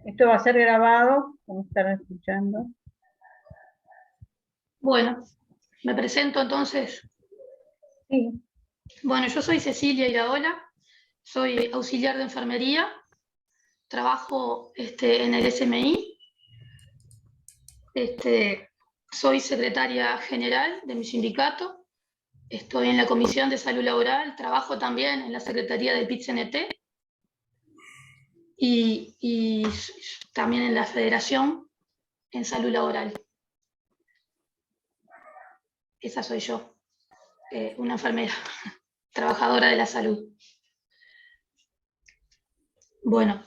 Esto va a ser grabado, como están escuchando. Bueno, me presento entonces. Sí. Bueno, yo soy Cecilia Iraola, soy auxiliar de enfermería, trabajo en el SMI, soy secretaria general de mi sindicato, estoy en la Comisión de Salud Laboral, trabajo también en la Secretaría del PIT-CNT y también en la Federación en Salud Laboral. Esa soy yo, una enfermera, trabajadora de la salud. Bueno,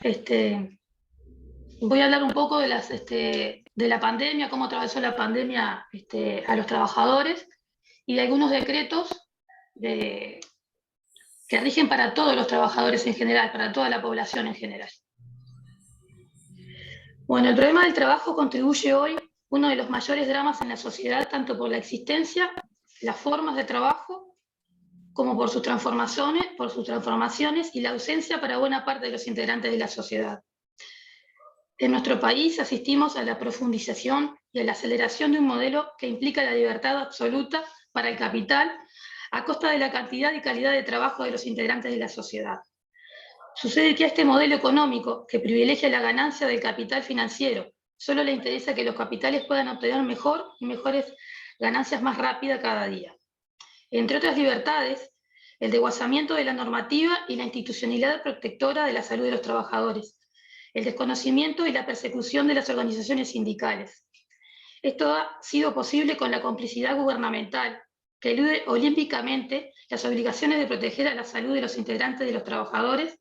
voy a hablar un poco de la pandemia, cómo atravesó la pandemia a los trabajadores y de algunos decretos que rigen para todos los trabajadores en general, para toda la población en general. Bueno, el problema del trabajo contribuye hoy uno de los mayores dramas en la sociedad, tanto por la existencia, las formas de trabajo, como por sus transformaciones y la ausencia para buena parte de los integrantes de la sociedad. En nuestro país asistimos a la profundización y a la aceleración de un modelo que implica la libertad absoluta para el capital a costa de la cantidad y calidad de trabajo de los integrantes de la sociedad. Sucede que a este modelo económico, que privilegia la ganancia del capital financiero, solo le interesa que los capitales puedan obtener mejores ganancias más rápidas cada día. Entre otras libertades, el desguazamiento de la normativa y la institucionalidad protectora de la salud de los trabajadores, el desconocimiento y la persecución de las organizaciones sindicales. Esto ha sido posible con la complicidad gubernamental, que elude olímpicamente las obligaciones de proteger a la salud de los integrantes de los trabajadores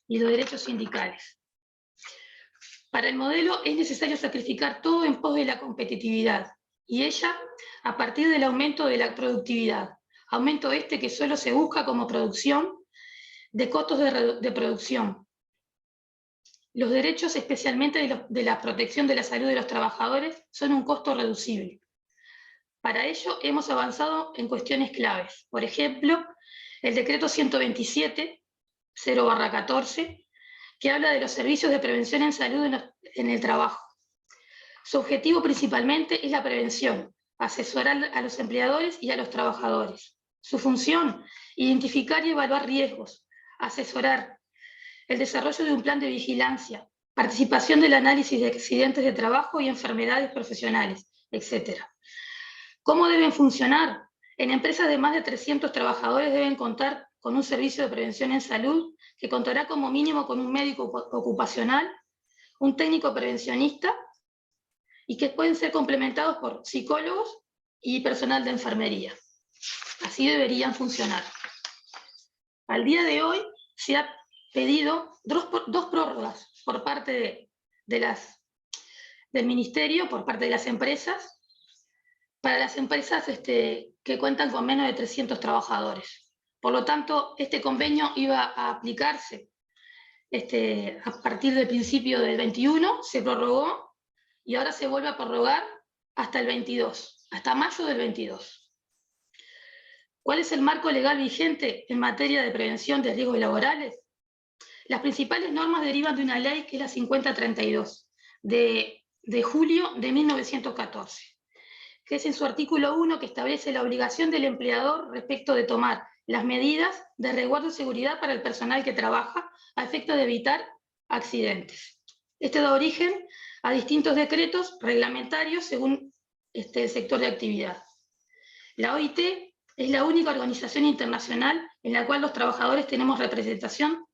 y los derechos sindicales. Para el modelo es necesario sacrificar todo en pos de la competitividad, y ella a partir del aumento de la productividad, aumento que solo se busca como producción de costos de producción. Los derechos, especialmente de la protección de la salud de los trabajadores, son un costo reducible. Para ello hemos avanzado en cuestiones claves. Por ejemplo, el decreto 127/0/14, que habla de los servicios de prevención en salud en el trabajo. Su objetivo principalmente es la prevención, asesorar a los empleadores y a los trabajadores. Su función, identificar y evaluar riesgos, asesorar el desarrollo de un plan de vigilancia, participación del análisis de accidentes de trabajo y enfermedades profesionales, etc. ¿Cómo deben funcionar? En empresas de más de 300 trabajadores deben contar con un servicio de prevención en salud que contará como mínimo con un médico ocupacional, un técnico prevencionista y que pueden ser complementados por psicólogos y personal de enfermería. Así deberían funcionar. Al día de hoy se ha pedido dos prórrogas por parte del Ministerio, por parte de las empresas, para las empresas que cuentan con menos de 300 trabajadores. Por lo tanto, este convenio iba a aplicarse a partir del principio del 21, se prorrogó y ahora se vuelve a prorrogar hasta el 22, hasta mayo del 22. ¿Cuál es el marco legal vigente en materia de prevención de riesgos laborales? Las principales normas derivan de una ley que es la 5032, de julio de 1914, que es en su artículo 1 que establece la obligación del empleador respecto de tomar las medidas de resguardo y seguridad para el personal que trabaja a efecto de evitar accidentes. Esto da origen a distintos decretos reglamentarios según el sector de actividad. La OIT es la única organización internacional en la cual los trabajadores tenemos representación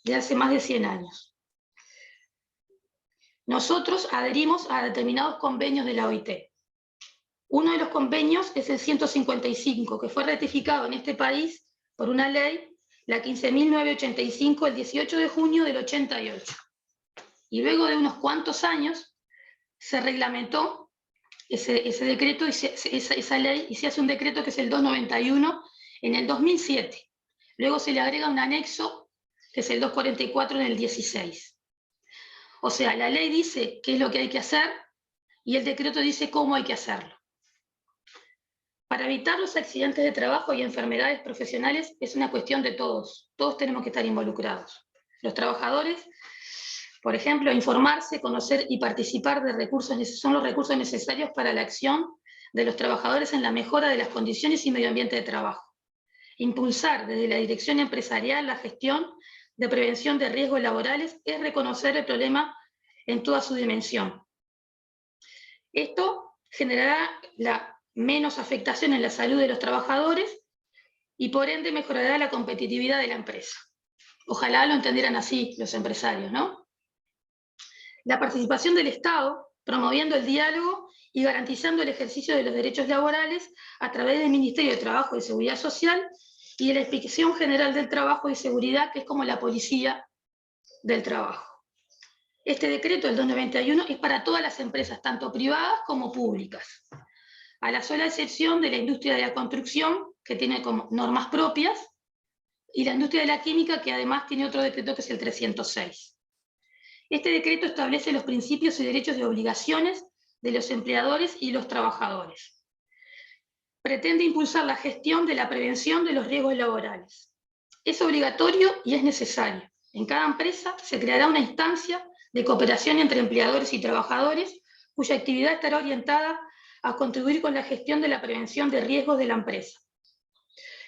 de hace más de 100 años. Nosotros adherimos a determinados convenios de la OIT. Uno de los convenios es el 155, que fue ratificado en este país por una ley, la 15.985, el 18 de junio del 88. Y luego de unos cuantos años se reglamentó ese decreto, esa ley, y se hace un decreto que es el 291 en el 2007. Luego se le agrega un anexo que es el 244 en el 16. O sea, la ley dice qué es lo que hay que hacer y el decreto dice cómo hay que hacerlo. Para evitar los accidentes de trabajo y enfermedades profesionales es una cuestión de todos. Todos tenemos que estar involucrados. Los trabajadores Por ejemplo, informarse, conocer y participar de son los recursos necesarios para la acción de los trabajadores en la mejora de las condiciones y medio ambiente de trabajo. Impulsar desde la dirección empresarial la gestión de prevención de riesgos laborales es reconocer el problema en toda su dimensión. Esto generará la menos afectación en la salud de los trabajadores y por ende mejorará la competitividad de la empresa. Ojalá lo entendieran así los empresarios, ¿no? La participación del Estado, promoviendo el diálogo y garantizando el ejercicio de los derechos laborales a través del Ministerio de Trabajo y Seguridad Social y de la Inspección General del Trabajo y Seguridad, que es como la policía del trabajo. Este decreto, el 291, es para todas las empresas, tanto privadas como públicas, a la sola excepción de la industria de la construcción, que tiene como normas propias, y la industria de la química, que además tiene otro decreto que es el 306. Este decreto establece los principios y derechos y obligaciones de los empleadores y los trabajadores. Pretende impulsar la gestión de la prevención de los riesgos laborales. Es obligatorio y es necesario. En cada empresa se creará una instancia de cooperación entre empleadores y trabajadores, cuya actividad estará orientada a contribuir con la gestión de la prevención de riesgos de la empresa.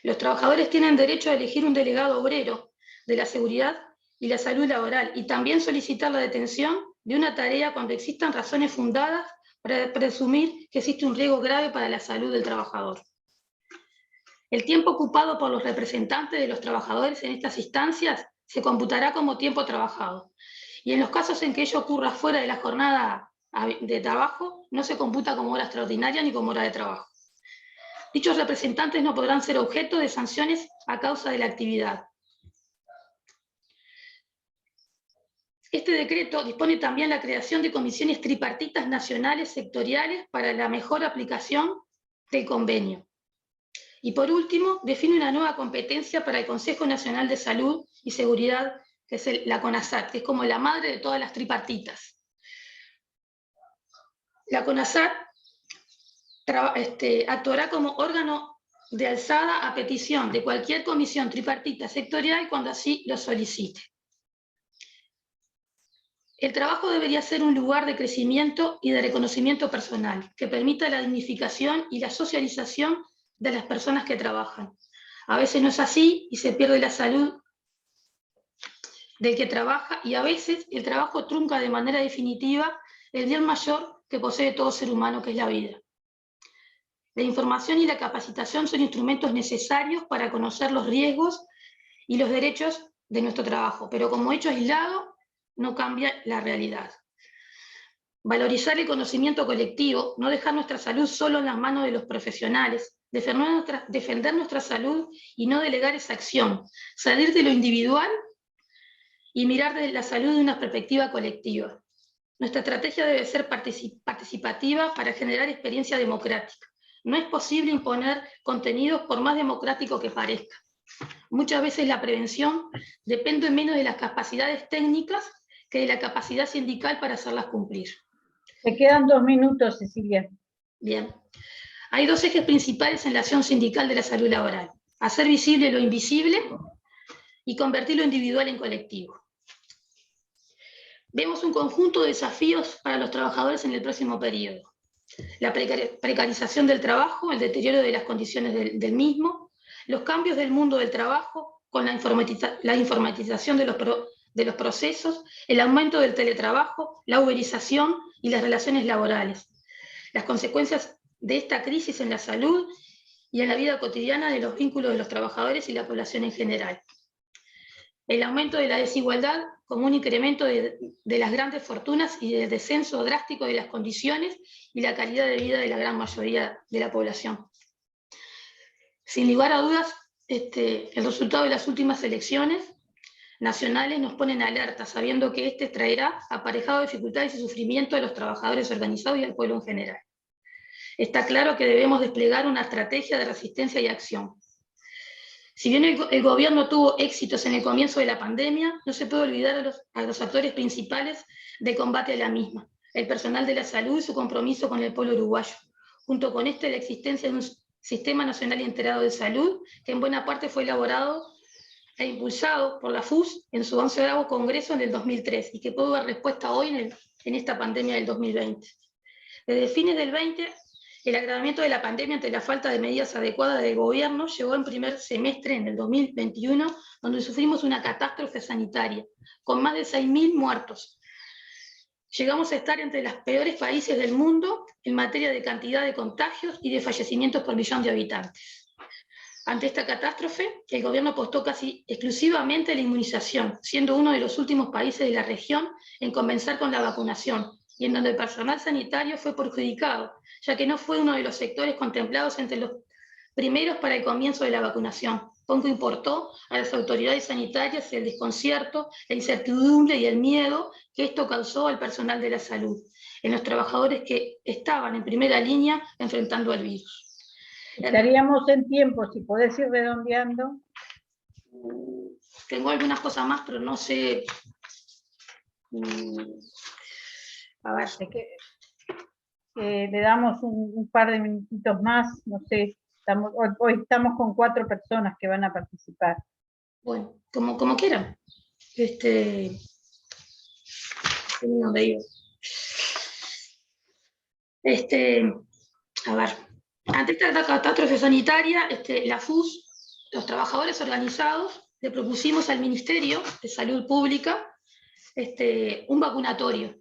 Los trabajadores tienen derecho a elegir un delegado obrero de la seguridad y la salud laboral y también solicitar la detención de una tarea cuando existan razones fundadas para presumir que existe un riesgo grave para la salud del trabajador. El tiempo ocupado por los representantes de los trabajadores en estas instancias se computará como tiempo trabajado. Y en los casos en que ello ocurra fuera de la jornada de trabajo, no se computa como hora extraordinaria ni como hora de trabajo. Dichos representantes no podrán ser objeto de sanciones a causa de la actividad. Este decreto dispone también la creación de comisiones tripartitas nacionales sectoriales para la mejor aplicación del convenio. Y por último, define una nueva competencia para el Consejo Nacional de Salud y Seguridad, que es la CONASAT, que es como la madre de todas las tripartitas. La CONASAT actuará como órgano de alzada a petición de cualquier comisión tripartita sectorial cuando así lo solicite. El trabajo debería ser un lugar de crecimiento y de reconocimiento personal, que permita la dignificación y la socialización de las personas que trabajan. A veces no es así y se pierde la salud del que trabaja, y a veces el trabajo trunca de manera definitiva el bien mayor que posee todo ser humano, que es la vida. La información y la capacitación son instrumentos necesarios para conocer los riesgos y los derechos de nuestro trabajo, pero como hecho aislado no cambia la realidad. Valorizar el conocimiento colectivo, no dejar nuestra salud solo en las manos de los profesionales, defender nuestra salud y no delegar esa acción, salir de lo individual y mirar desde la salud de una perspectiva colectiva. Nuestra estrategia debe ser participativa para generar experiencia democrática. No es posible imponer contenidos por más democrático que parezca. Muchas veces la prevención depende menos de las capacidades técnicas que de la capacidad sindical para hacerlas cumplir. Te quedan 2 minutos, Cecilia. Bien. Hay dos ejes principales en la acción sindical de la salud laboral: hacer visible lo invisible y convertir lo individual en colectivo. Vemos un conjunto de desafíos para los trabajadores en el próximo periodo: la precarización del trabajo, el deterioro de las condiciones del mismo, los cambios del mundo del trabajo con la informatización de los procesos, el aumento del teletrabajo, la uberización y las relaciones laborales, las consecuencias de esta crisis en la salud y en la vida cotidiana de los vínculos de los trabajadores y la población en general. El aumento de la desigualdad como un incremento de las grandes fortunas y del descenso drástico de las condiciones y la calidad de vida de la gran mayoría de la población. Sin lugar a dudas, el resultado de las últimas elecciones nacionales nos pone en alerta, sabiendo que traerá aparejado dificultades y sufrimiento a los trabajadores organizados y al pueblo en general. Está claro que debemos desplegar una estrategia de resistencia y acción. Si bien el gobierno tuvo éxitos en el comienzo de la pandemia, no se puede olvidar a los actores principales de combate a la misma: el personal de la salud y su compromiso con el pueblo uruguayo. Junto con la existencia de un Sistema Nacional Integrado de Salud, que en buena parte fue elaborado e impulsado por la FUS en su 11º Congreso en el 2003 y que pudo dar respuesta hoy en esta pandemia del 2020. Desde fines del 20, el agravamiento de la pandemia ante la falta de medidas adecuadas del gobierno llegó en primer semestre en el 2021, donde sufrimos una catástrofe sanitaria, con más de 6.000 muertos. Llegamos a estar entre los peores países del mundo en materia de cantidad de contagios y de fallecimientos por millón de habitantes. Ante esta catástrofe, el gobierno apostó casi exclusivamente a la inmunización, siendo uno de los últimos países de la región en comenzar con la vacunación, y en donde el personal sanitario fue perjudicado, ya que no fue uno de los sectores contemplados entre los primeros para el comienzo de la vacunación. Poco importó a las autoridades sanitarias el desconcierto, la incertidumbre y el miedo que esto causó al personal de la salud, en los trabajadores que estaban en primera línea enfrentando al virus. Estaríamos en tiempo, si podés ir redondeando. Tengo algunas cosas más, pero no sé. A ver. Le damos un par de minutitos más, no sé. Hoy estamos con 4 personas que van a participar. Bueno, como quieran. ¿Dónde iba? A ver. Ante esta catástrofe sanitaria, la FUS, los trabajadores organizados, le propusimos al Ministerio de Salud Pública un vacunatorio.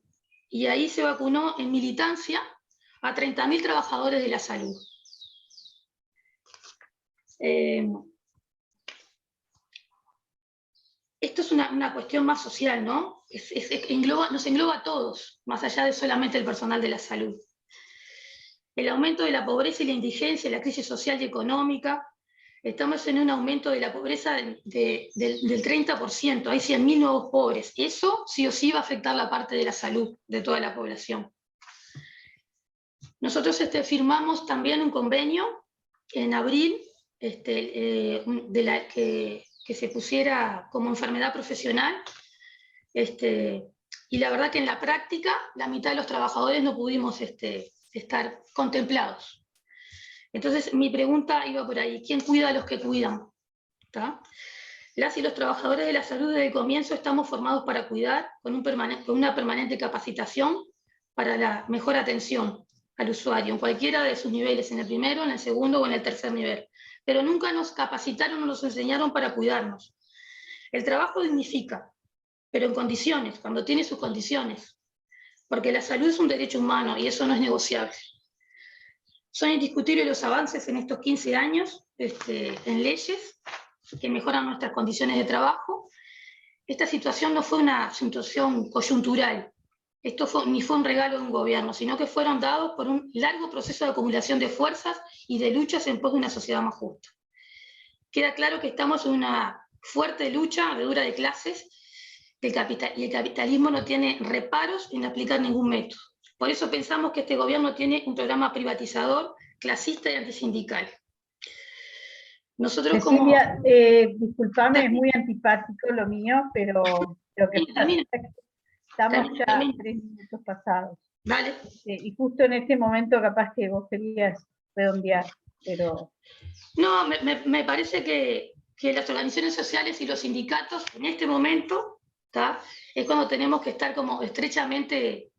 Y ahí se vacunó en militancia a 30.000 trabajadores de la salud. Esto es una cuestión más social, ¿no? Nos engloba a todos, más allá de solamente el personal de la salud. El aumento de la pobreza y la indigencia, la crisis social y económica, estamos en un aumento de la pobreza del 30%, hay 100.000 nuevos pobres. Eso sí o sí va a afectar la parte de la salud de toda la población. Nosotros firmamos también un convenio en abril que se pusiera como enfermedad profesional, y la verdad que en la práctica la mitad de los trabajadores no pudimos estar contemplados. Entonces mi pregunta iba por ahí: ¿quién cuida a los que cuidan? ¿Tá? Las y los trabajadores de la salud desde el comienzo estamos formados para cuidar con una permanente capacitación para la mejor atención al usuario, en cualquiera de sus niveles, en el primero, en el segundo o en el tercer nivel. Pero nunca nos capacitaron o nos enseñaron para cuidarnos. El trabajo dignifica, pero en condiciones, cuando tiene sus condiciones, porque la salud es un derecho humano y eso no es negociable. Son indiscutibles los avances en estos 15 años en leyes que mejoran nuestras condiciones de trabajo. Esta situación no fue una situación coyuntural, ni fue un regalo de un gobierno, sino que fueron dados por un largo proceso de acumulación de fuerzas y de luchas en pos de una sociedad más justa. Queda claro que estamos en una fuerte lucha de clases, y el capitalismo no tiene reparos en aplicar ningún método. Por eso pensamos que este gobierno tiene un programa privatizador, clasista y antisindical. Nosotros Cecilia, discúlpame, es muy antipático lo mío, pero lo que pasa es que estamos ya 3 minutos pasados. Vale. Y justo en este momento capaz que vos querías redondear, pero... No, me parece que las organizaciones sociales y los sindicatos en este momento, ¿tá?, es cuando tenemos que estar como estrechamente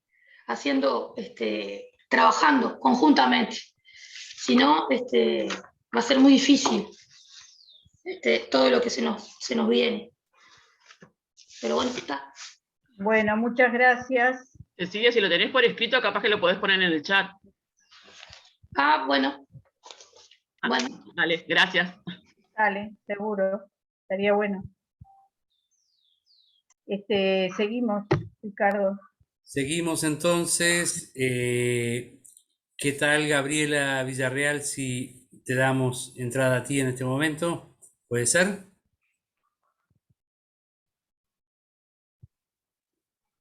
trabajando conjuntamente. Si no, va a ser muy difícil todo lo que se nos viene. Pero bueno, está. Bueno, muchas gracias. Cecilia, si lo tenés por escrito, capaz que lo podés poner en el chat. Ah, bueno. Bueno. Dale, gracias. Dale, seguro. Estaría bueno. Seguimos, Ricardo. Seguimos entonces. ¿Qué tal, Gabriela Villarreal, si te damos entrada a ti en este momento? ¿Puede ser?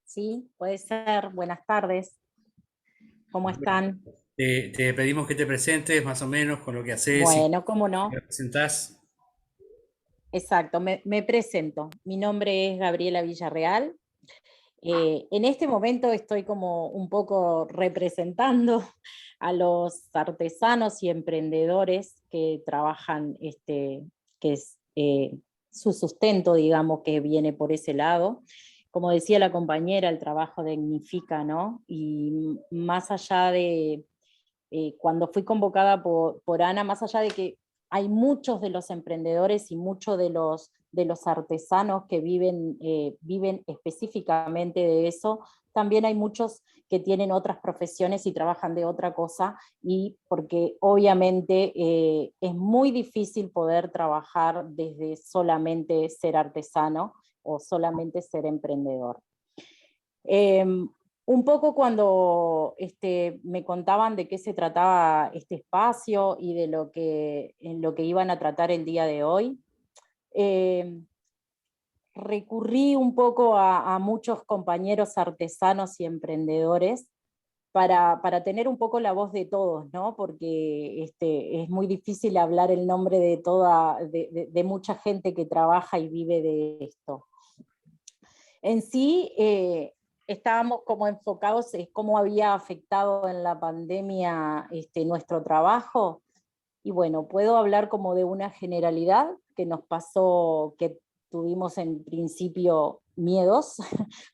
Sí, puede ser. Buenas tardes. ¿Cómo están? Te pedimos que te presentes más o menos con lo que haces. Bueno, cómo no. ¿Te presentás? Exacto, me presento. Mi nombre es Gabriela Villarreal. En este momento estoy como un poco representando a los artesanos y emprendedores que trabajan, su sustento, digamos, que viene por ese lado. Como decía la compañera, el trabajo dignifica, ¿no? Y más allá de, cuando fui convocada por Ana, más allá de que hay muchos de los emprendedores y muchos de los artesanos que viven específicamente de eso, también hay muchos que tienen otras profesiones y trabajan de otra cosa, y porque obviamente es muy difícil poder trabajar desde solamente ser artesano o solamente ser emprendedor. Un poco cuando me contaban de qué se trataba este espacio y de en lo que iban a tratar el día de hoy, recurrí un poco a muchos compañeros artesanos y emprendedores para tener un poco la voz de todos, ¿no? Porque es muy difícil hablar el nombre de mucha gente que trabaja y vive de esto. En sí, estábamos como enfocados en cómo había afectado en la pandemia nuestro trabajo, y bueno, puedo hablar como de una generalidad que nos pasó, que tuvimos en principio miedos,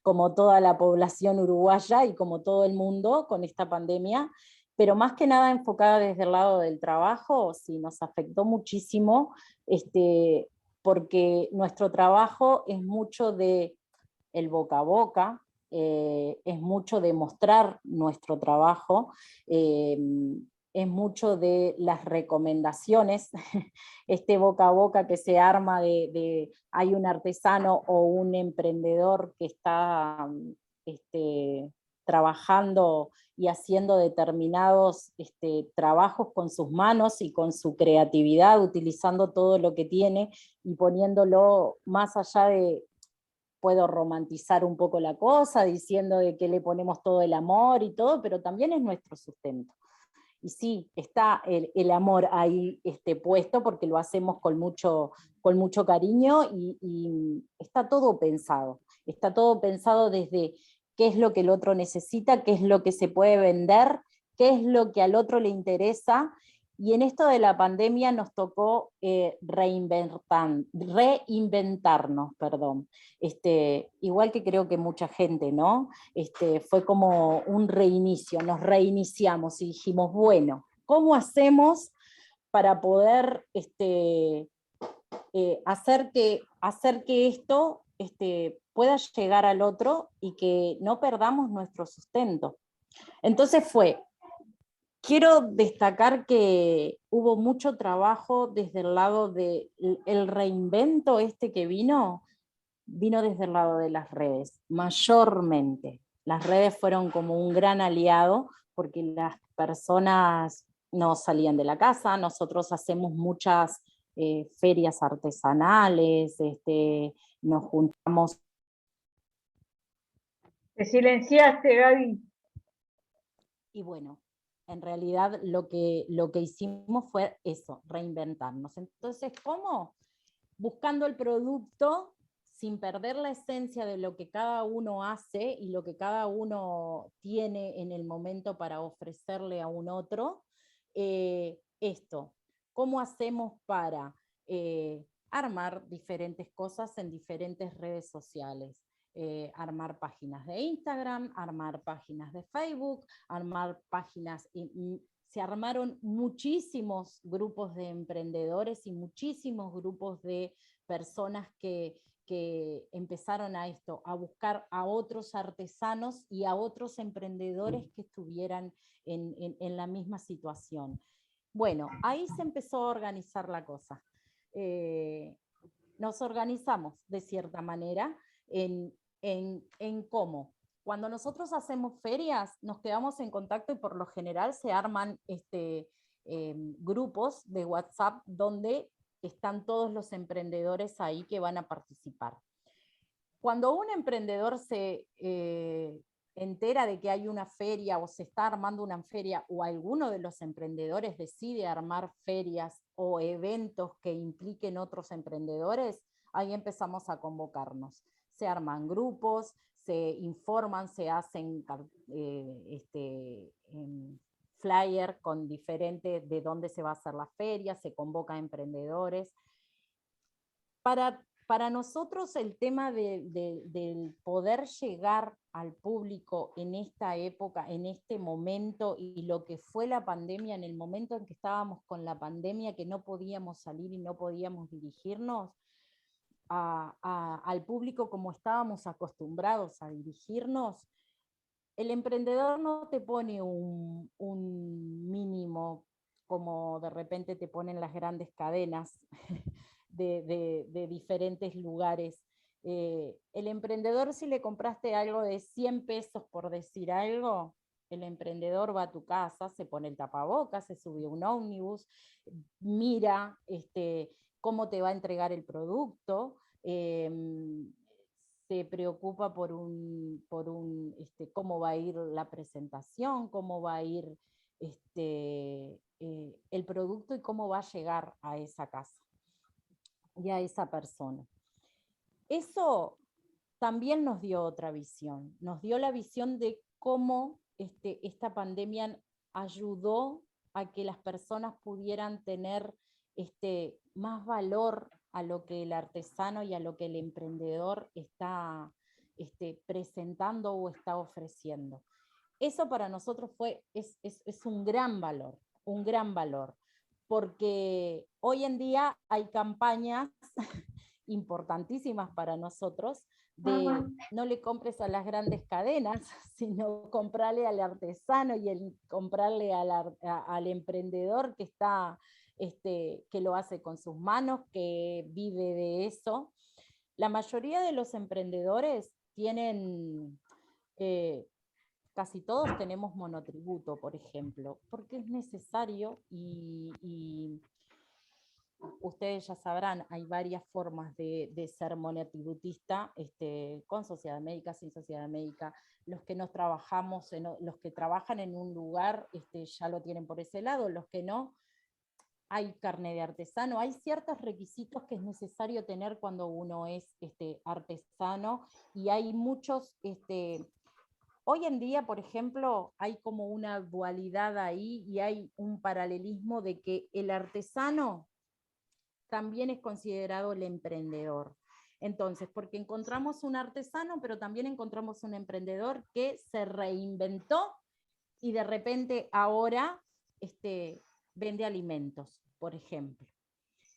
como toda la población uruguaya y como todo el mundo con esta pandemia, pero más que nada enfocada desde el lado del trabajo. Sí, nos afectó muchísimo, porque nuestro trabajo es mucho de el boca a boca, es mucho de mostrar nuestro trabajo, es mucho de las recomendaciones, este boca a boca que se arma hay un artesano o un emprendedor que está trabajando y haciendo determinados trabajos con sus manos y con su creatividad, utilizando todo lo que tiene y poniéndolo más allá de. Puedo romantizar un poco la cosa, diciendo de que le ponemos todo el amor y todo, pero también es nuestro sustento. Y sí, está el amor ahí puesto, porque lo hacemos con mucho cariño, y está todo pensado desde qué es lo que el otro necesita, qué es lo que se puede vender, qué es lo que al otro le interesa. Y en esto de la pandemia nos tocó reinventarnos, perdón. Igual que creo que mucha gente, ¿no? Fue como un reinicio, nos reiniciamos y dijimos, bueno, ¿cómo hacemos para poder hacer que esto pueda llegar al otro y que no perdamos nuestro sustento? Entonces quiero destacar que hubo mucho trabajo desde el lado del reinvento que vino desde el lado de las redes, mayormente. Las redes fueron como un gran aliado, porque las personas no salían de la casa. Nosotros hacemos muchas ferias artesanales, nos juntamos. Te silenciaste, Gaby. Y bueno, en realidad lo que hicimos fue eso, reinventarnos. Entonces, ¿cómo? Buscando el producto sin perder la esencia de lo que cada uno hace y lo que cada uno tiene en el momento para ofrecerle a un otro. ¿Cómo hacemos para armar diferentes cosas en diferentes redes sociales? Armar páginas de Instagram, armar páginas de Facebook, armar páginas. Se armaron muchísimos grupos de emprendedores y muchísimos grupos de personas que empezaron a buscar a otros artesanos y a otros emprendedores que estuvieran en la misma situación. Bueno, ahí se empezó a organizar la cosa. Nos organizamos de cierta manera en cómo. Cuando nosotros hacemos ferias, nos quedamos en contacto y por lo general se arman grupos de WhatsApp donde están todos los emprendedores ahí que van a participar. Cuando un emprendedor se entera de que hay una feria o se está armando una feria, o alguno de los emprendedores decide armar ferias o eventos que impliquen otros emprendedores, ahí empezamos a convocarnos. Se arman grupos, se informan, se hacen flyer con diferentes de dónde se va a hacer la feria, se convoca a emprendedores. Para nosotros el tema del poder llegar al público en esta época, en este momento, y lo que fue la pandemia, en el momento en que estábamos con la pandemia, que no podíamos salir y no podíamos dirigirnos al público como estábamos acostumbrados a dirigirnos, el emprendedor no te pone un mínimo como de repente te ponen las grandes cadenas de diferentes lugares. El emprendedor, si le compraste algo de 100 pesos por decir algo, el emprendedor va a tu casa, se pone el tapabocas, se sube a un ómnibus, mira cómo te va a entregar el producto, se preocupa por cómo va a ir la presentación, cómo va a ir el producto y cómo va a llegar a esa casa y a esa persona. Eso también nos dio otra visión, nos dio la visión de cómo esta pandemia ayudó a que las personas pudieran tener más valor a lo que el artesano y a lo que el emprendedor está presentando o está ofreciendo. Eso para nosotros es un gran valor, porque hoy en día hay campañas importantísimas para nosotros de no le compres a las grandes cadenas, sino comprarle al artesano y comprarle al emprendedor que está que lo hace con sus manos, que vive de eso. La mayoría de los emprendedores tienen, casi todos tenemos monotributo, por ejemplo, porque es necesario y ustedes ya sabrán, hay varias formas de ser monotributista, con sociedad médica, sin sociedad médica. Los que nos trabajamos, los que trabajan en un lugar ya lo tienen por ese lado, los que no, hay carnet de artesano, hay ciertos requisitos que es necesario tener cuando uno es artesano, y hay muchos, hoy en día, por ejemplo, hay como una dualidad ahí y hay un paralelismo de que el artesano también es considerado el emprendedor. Entonces, porque encontramos un artesano, pero también encontramos un emprendedor que se reinventó y de repente ahora vende alimentos, por ejemplo.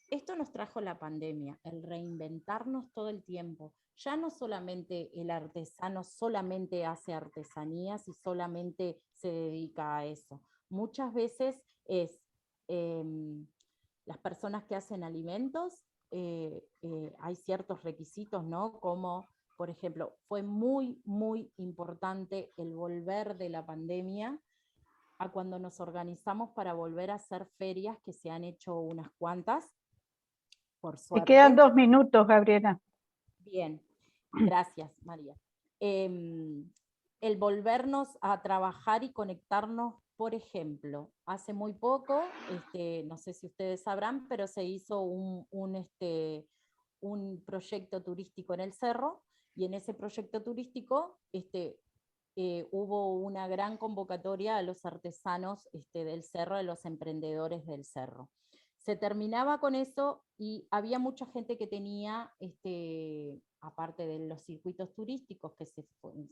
Esto nos trajo la pandemia, el reinventarnos todo el tiempo. Ya no solamente el artesano solamente hace artesanías y solamente se dedica a eso. Muchas veces es las personas que hacen alimentos, hay ciertos requisitos, ¿no? Como, por ejemplo, fue muy, muy importante el volver de la pandemia a cuando nos organizamos para volver a hacer ferias, que se han hecho unas cuantas, por suerte. Te quedan 2 minutos, Gabriela. Bien, gracias, María. El volvernos a trabajar y conectarnos, por ejemplo, hace muy poco, no sé si ustedes sabrán, pero se hizo un proyecto turístico en el Cerro, y en ese proyecto turístico hubo una gran convocatoria a los artesanos del Cerro, a los emprendedores del Cerro. Se terminaba con eso y había mucha gente que tenía, aparte de los circuitos turísticos que se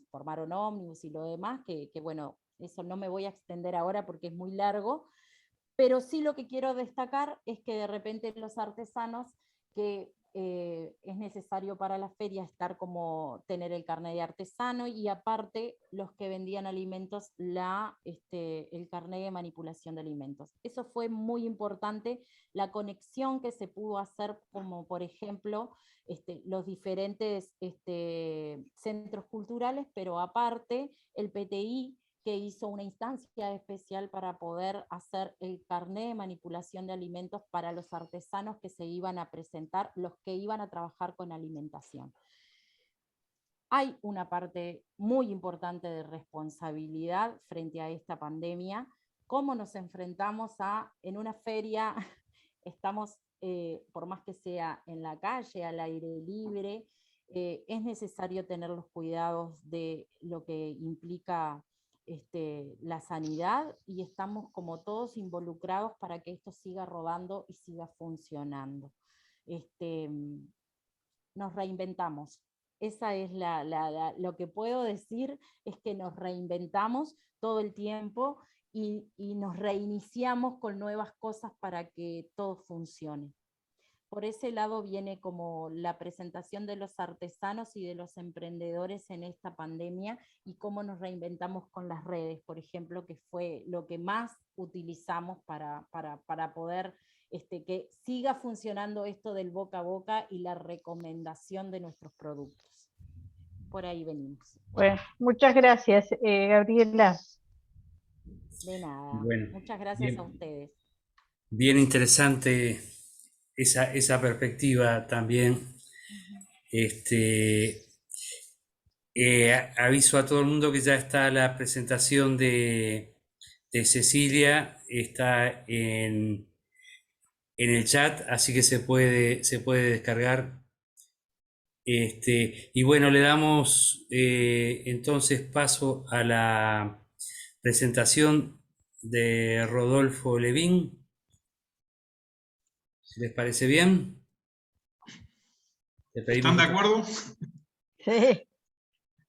formaron ómnibus y lo demás, que bueno, eso no me voy a extender ahora porque es muy largo, pero sí lo que quiero destacar es que de repente los artesanos, que es necesario para la feria tener el carnet de artesano, y aparte los que vendían alimentos, el carnet de manipulación de alimentos. Eso fue muy importante, la conexión que se pudo hacer, como por ejemplo los diferentes centros culturales, pero aparte el PTI, que hizo una instancia especial para poder hacer el carnet de manipulación de alimentos para los artesanos que se iban a presentar, los que iban a trabajar con alimentación. Hay una parte muy importante de responsabilidad frente a esta pandemia. ¿Cómo nos enfrentamos en una feria? Estamos, por más que sea en la calle, al aire libre, es necesario tener los cuidados de lo que implica la sanidad, y estamos como todos involucrados para que esto siga rodando y siga funcionando. nos reinventamos. Esa es lo que puedo decir, es que nos reinventamos todo el tiempo y nos reiniciamos con nuevas cosas para que todo funcione. Por ese lado viene como la presentación de los artesanos y de los emprendedores en esta pandemia y cómo nos reinventamos con las redes, por ejemplo, que fue lo que más utilizamos para poder que siga funcionando esto del boca a boca y la recomendación de nuestros productos. Por ahí venimos. Bueno, muchas gracias, Gabriela. De nada. Bueno, muchas gracias bien, a ustedes. Bien interesante esa perspectiva también. Aviso a todo el mundo que ya está la presentación de Cecilia, está en el chat, así que se puede descargar. Y bueno, le damos entonces paso a la presentación de Rodolfo Levín. ¿Les parece bien? ¿Están de acuerdo? Sí.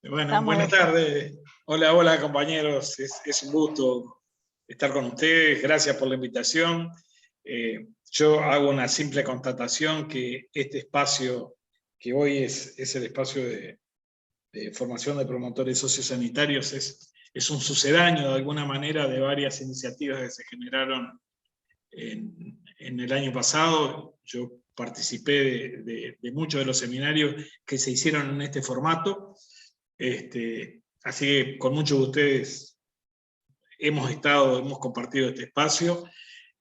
Bueno, buenas tardes. Hola, hola compañeros. Es un gusto estar con ustedes. Gracias por la invitación. Yo hago una simple constatación que este espacio, que hoy es el espacio de formación de promotores sociosanitarios, es un sucedáneo de alguna manera de varias iniciativas que se generaron en el año pasado. Yo participé de muchos de los seminarios que se hicieron en este formato, así que con muchos de ustedes hemos compartido este espacio,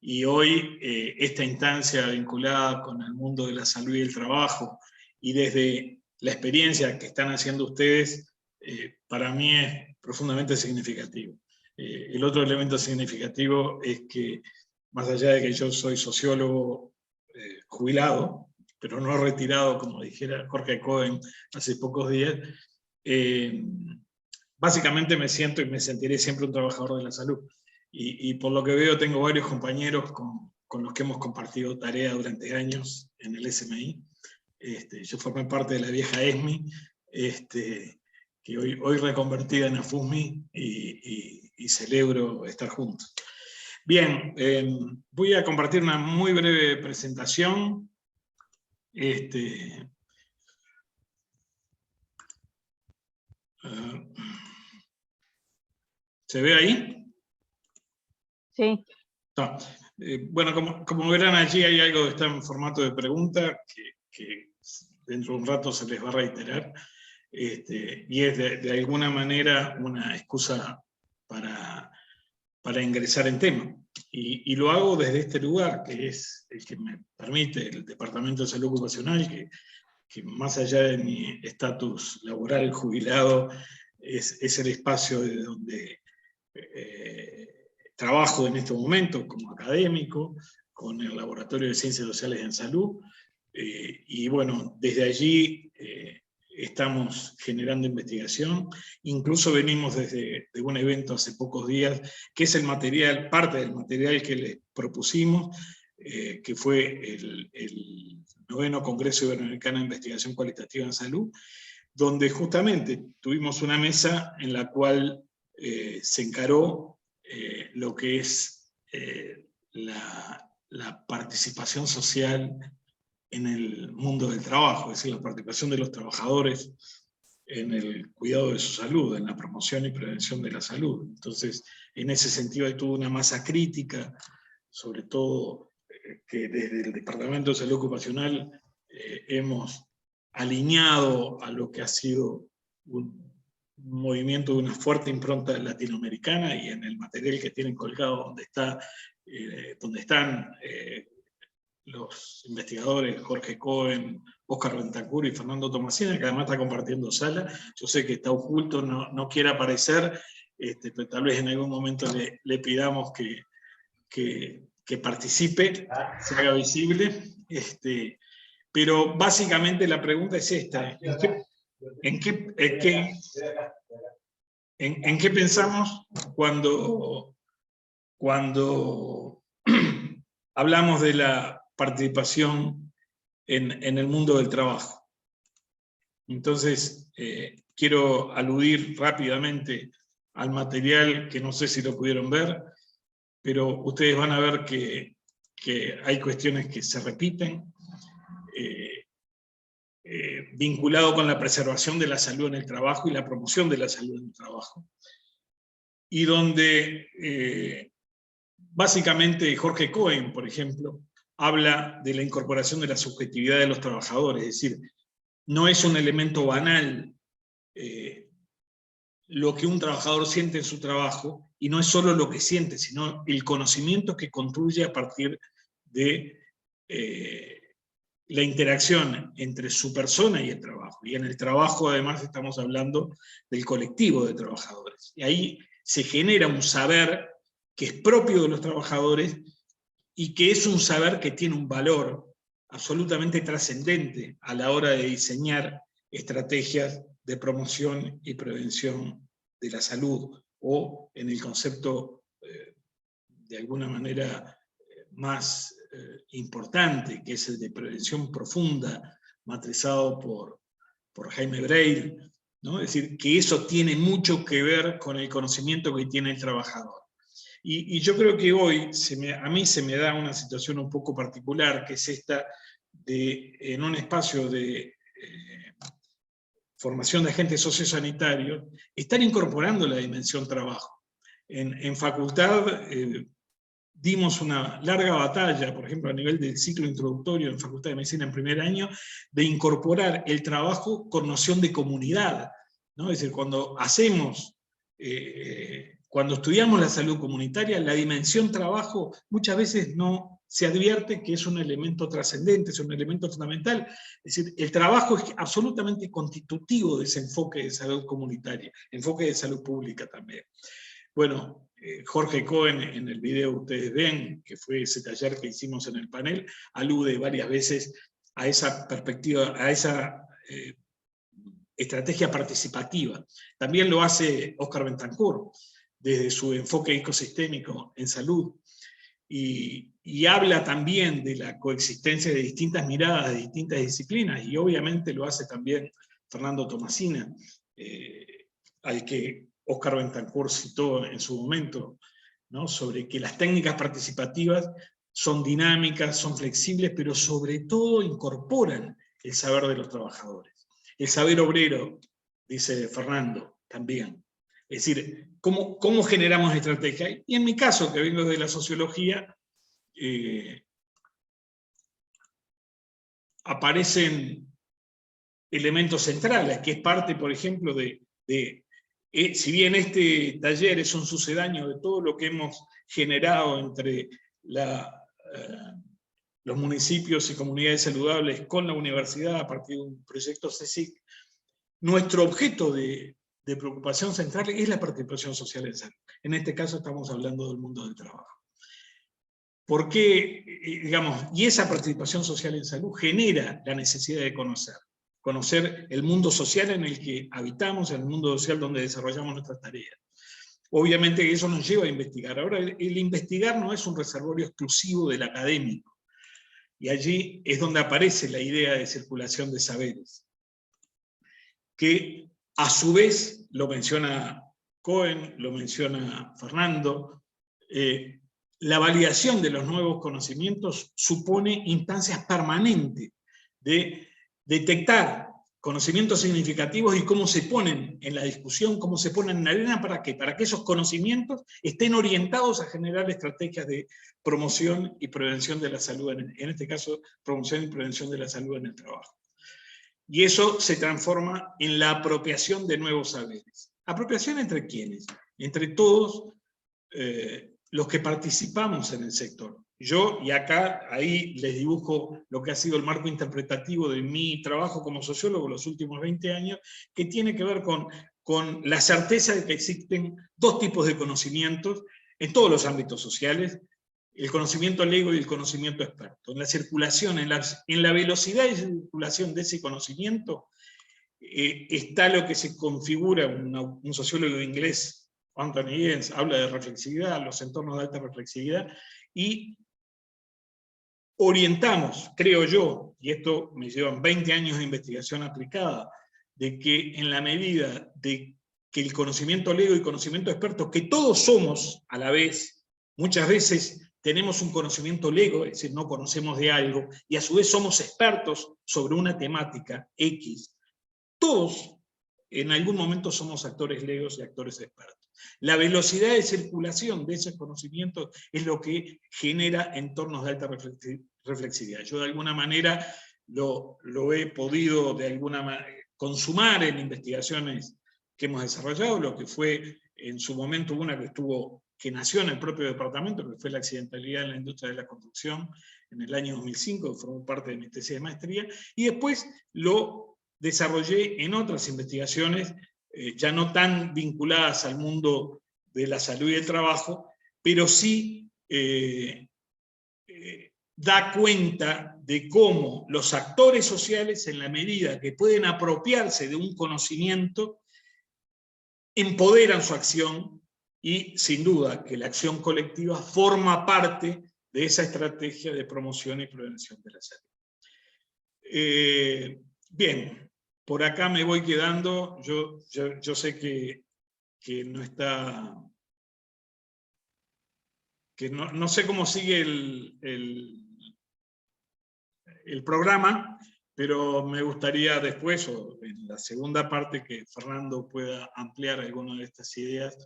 y hoy esta instancia vinculada con el mundo de la salud y el trabajo, y desde la experiencia que están haciendo ustedes, para mí es profundamente significativo. El otro elemento significativo es que, más allá de que yo soy sociólogo jubilado, pero no retirado, como dijera Jorge Cohen hace pocos días, básicamente me siento y me sentiré siempre un trabajador de la salud. Y por lo que veo tengo varios compañeros con los que hemos compartido tarea durante años en el SMI. Yo formé parte de la vieja ESMI, que hoy reconvertida en AFUSMI, y celebro estar juntos. Bien, voy a compartir una muy breve presentación. ¿Se ve ahí? Sí. No. Bueno, como verán allí hay algo que está en formato de pregunta, que dentro de un rato se les va a reiterar, y es de alguna manera una excusa para ingresar en tema. Y lo hago desde este lugar, que es el que me permite el Departamento de Salud Ocupacional, que más allá de mi estatus laboral jubilado, es el espacio de donde trabajo en este momento como académico, con el Laboratorio de Ciencias Sociales en Salud, y bueno, desde allí estamos generando investigación. Incluso venimos de un evento hace pocos días, que es parte del material que les propusimos, que fue el 9º Congreso Iberoamericano de Investigación Cualitativa en Salud, donde justamente tuvimos una mesa en la cual se encaró lo que es la participación social en el mundo del trabajo, es decir, la participación de los trabajadores en el cuidado de su salud, en la promoción y prevención de la salud. Entonces, en ese sentido hay toda una masa crítica, sobre todo que desde el Departamento de Salud Ocupacional hemos alineado a lo que ha sido un movimiento de una fuerte impronta latinoamericana, y en el material que tienen colgado donde están los investigadores Jorge Cohen, Óscar Bentancur y Fernando Tomasina, que además está compartiendo sala. Yo sé que está oculto, no quiere aparecer, pero tal vez en algún momento le pidamos que participe, se haga visible. Pero básicamente la pregunta es esta: ¿en qué pensamos cuando hablamos de la participación en el mundo del trabajo? Entonces, quiero aludir rápidamente al material, que no sé si lo pudieron ver, pero ustedes van a ver que hay cuestiones que se repiten, vinculado con la preservación de la salud en el trabajo y la promoción de la salud en el trabajo, y donde básicamente Jorge Cohen, por ejemplo, habla de la incorporación de la subjetividad de los trabajadores, es decir, no es un elemento banal lo que un trabajador siente en su trabajo, y no es solo lo que siente, sino el conocimiento que construye a partir de la interacción entre su persona y el trabajo. Y en el trabajo, además, estamos hablando del colectivo de trabajadores. Y ahí se genera un saber que es propio de los trabajadores y que es un saber que tiene un valor absolutamente trascendente a la hora de diseñar estrategias de promoción y prevención de la salud, o en el concepto de alguna manera más importante, que es el de prevención profunda, matrizado por Jaime Breil, ¿no? Es decir, que eso tiene mucho que ver con el conocimiento que tiene el trabajador. Y yo creo que hoy a mí se me da una situación un poco particular, que es esta de, en un espacio de formación de agentes sociosanitarios, estar incorporando la dimensión trabajo. En facultad dimos una larga batalla, por ejemplo, a nivel del ciclo introductorio en Facultad de Medicina en primer año, de incorporar el trabajo con noción de comunidad, ¿no? Es decir, cuando estudiamos la salud comunitaria, la dimensión trabajo muchas veces no se advierte que es un elemento trascendente, es un elemento fundamental. Es decir, el trabajo es absolutamente constitutivo de ese enfoque de salud comunitaria, enfoque de salud pública también. Bueno, Jorge Cohen, en el video ustedes ven, que fue ese taller que hicimos en el panel, alude varias veces a esa perspectiva, a esa estrategia participativa. También lo hace Óscar Bentancur, desde su enfoque ecosistémico en salud, y habla también de la coexistencia de distintas miradas, de distintas disciplinas, y obviamente lo hace también Fernando Tomasina, al que Óscar Bentancur citó en su momento, ¿no? Sobre que las técnicas participativas son dinámicas, son flexibles, pero sobre todo incorporan el saber de los trabajadores. El saber obrero, dice Fernando, también. Es decir, ¿cómo generamos estrategia? Y en mi caso, que vengo de la sociología, aparecen elementos centrales, que es parte, por ejemplo, si bien este taller es un sucedáneo de todo lo que hemos generado entre los municipios y comunidades saludables con la universidad a partir de un proyecto CSIC, nuestro objeto de preocupación central es la participación social en salud. En este caso estamos hablando del mundo del trabajo. ¿Por qué? Y esa participación social en salud genera la necesidad de conocer el mundo social en el que habitamos, el mundo social donde desarrollamos nuestras tareas. Obviamente eso nos lleva a investigar. Ahora, el investigar no es un reservorio exclusivo del académico, y allí es donde aparece la idea de circulación de saberes, que a su vez, lo menciona Cohen, lo menciona Fernando, la validación de los nuevos conocimientos supone instancias permanentes de detectar conocimientos significativos y cómo se ponen en la discusión, cómo se ponen en la arena. ¿Para qué? Para que esos conocimientos estén orientados a generar estrategias de promoción y prevención de la salud, en este caso, promoción y prevención de la salud en el trabajo. Y eso se transforma en la apropiación de nuevos saberes. ¿Apropiación entre quiénes? Entre todos los que participamos en el sector. Yo, y acá, ahí les dibujo lo que ha sido el marco interpretativo de mi trabajo como sociólogo los últimos 20 años, que tiene que ver con la certeza de que existen dos tipos de conocimientos en todos los ámbitos sociales: el conocimiento lego y el conocimiento experto. En la circulación, en la velocidad de circulación de ese conocimiento, está lo que se configura, un sociólogo inglés, Anthony Giddens, habla de reflexividad, los entornos de alta reflexividad, y orientamos, creo yo, y esto me llevan 20 años de investigación aplicada de que en la medida de que el conocimiento lego y conocimiento experto, que todos somos a la vez, muchas veces tenemos un conocimiento lego, es decir, no conocemos de algo, y a su vez somos expertos sobre una temática X. Todos en algún momento somos actores legos y actores expertos. La velocidad de circulación de ese conocimiento es lo que genera entornos de alta reflexividad. Yo de alguna manera lo he podido de alguna manera consumar en investigaciones que hemos desarrollado, lo que fue en su momento una que nació en el propio departamento, que fue la accidentalidad en la industria de la construcción en el año 2005, que formó parte de mi tesis de maestría, y después lo desarrollé en otras investigaciones, ya no tan vinculadas al mundo de la salud y el trabajo, pero sí da cuenta de cómo los actores sociales, en la medida que pueden apropiarse de un conocimiento, empoderan su acción, y sin duda que la acción colectiva forma parte de esa estrategia de promoción y prevención de la salud. Bien, por acá me voy quedando. Yo sé que no está... que no sé cómo sigue el programa, pero me gustaría después, o en la segunda parte, que Fernando pueda ampliar alguna de estas ideas,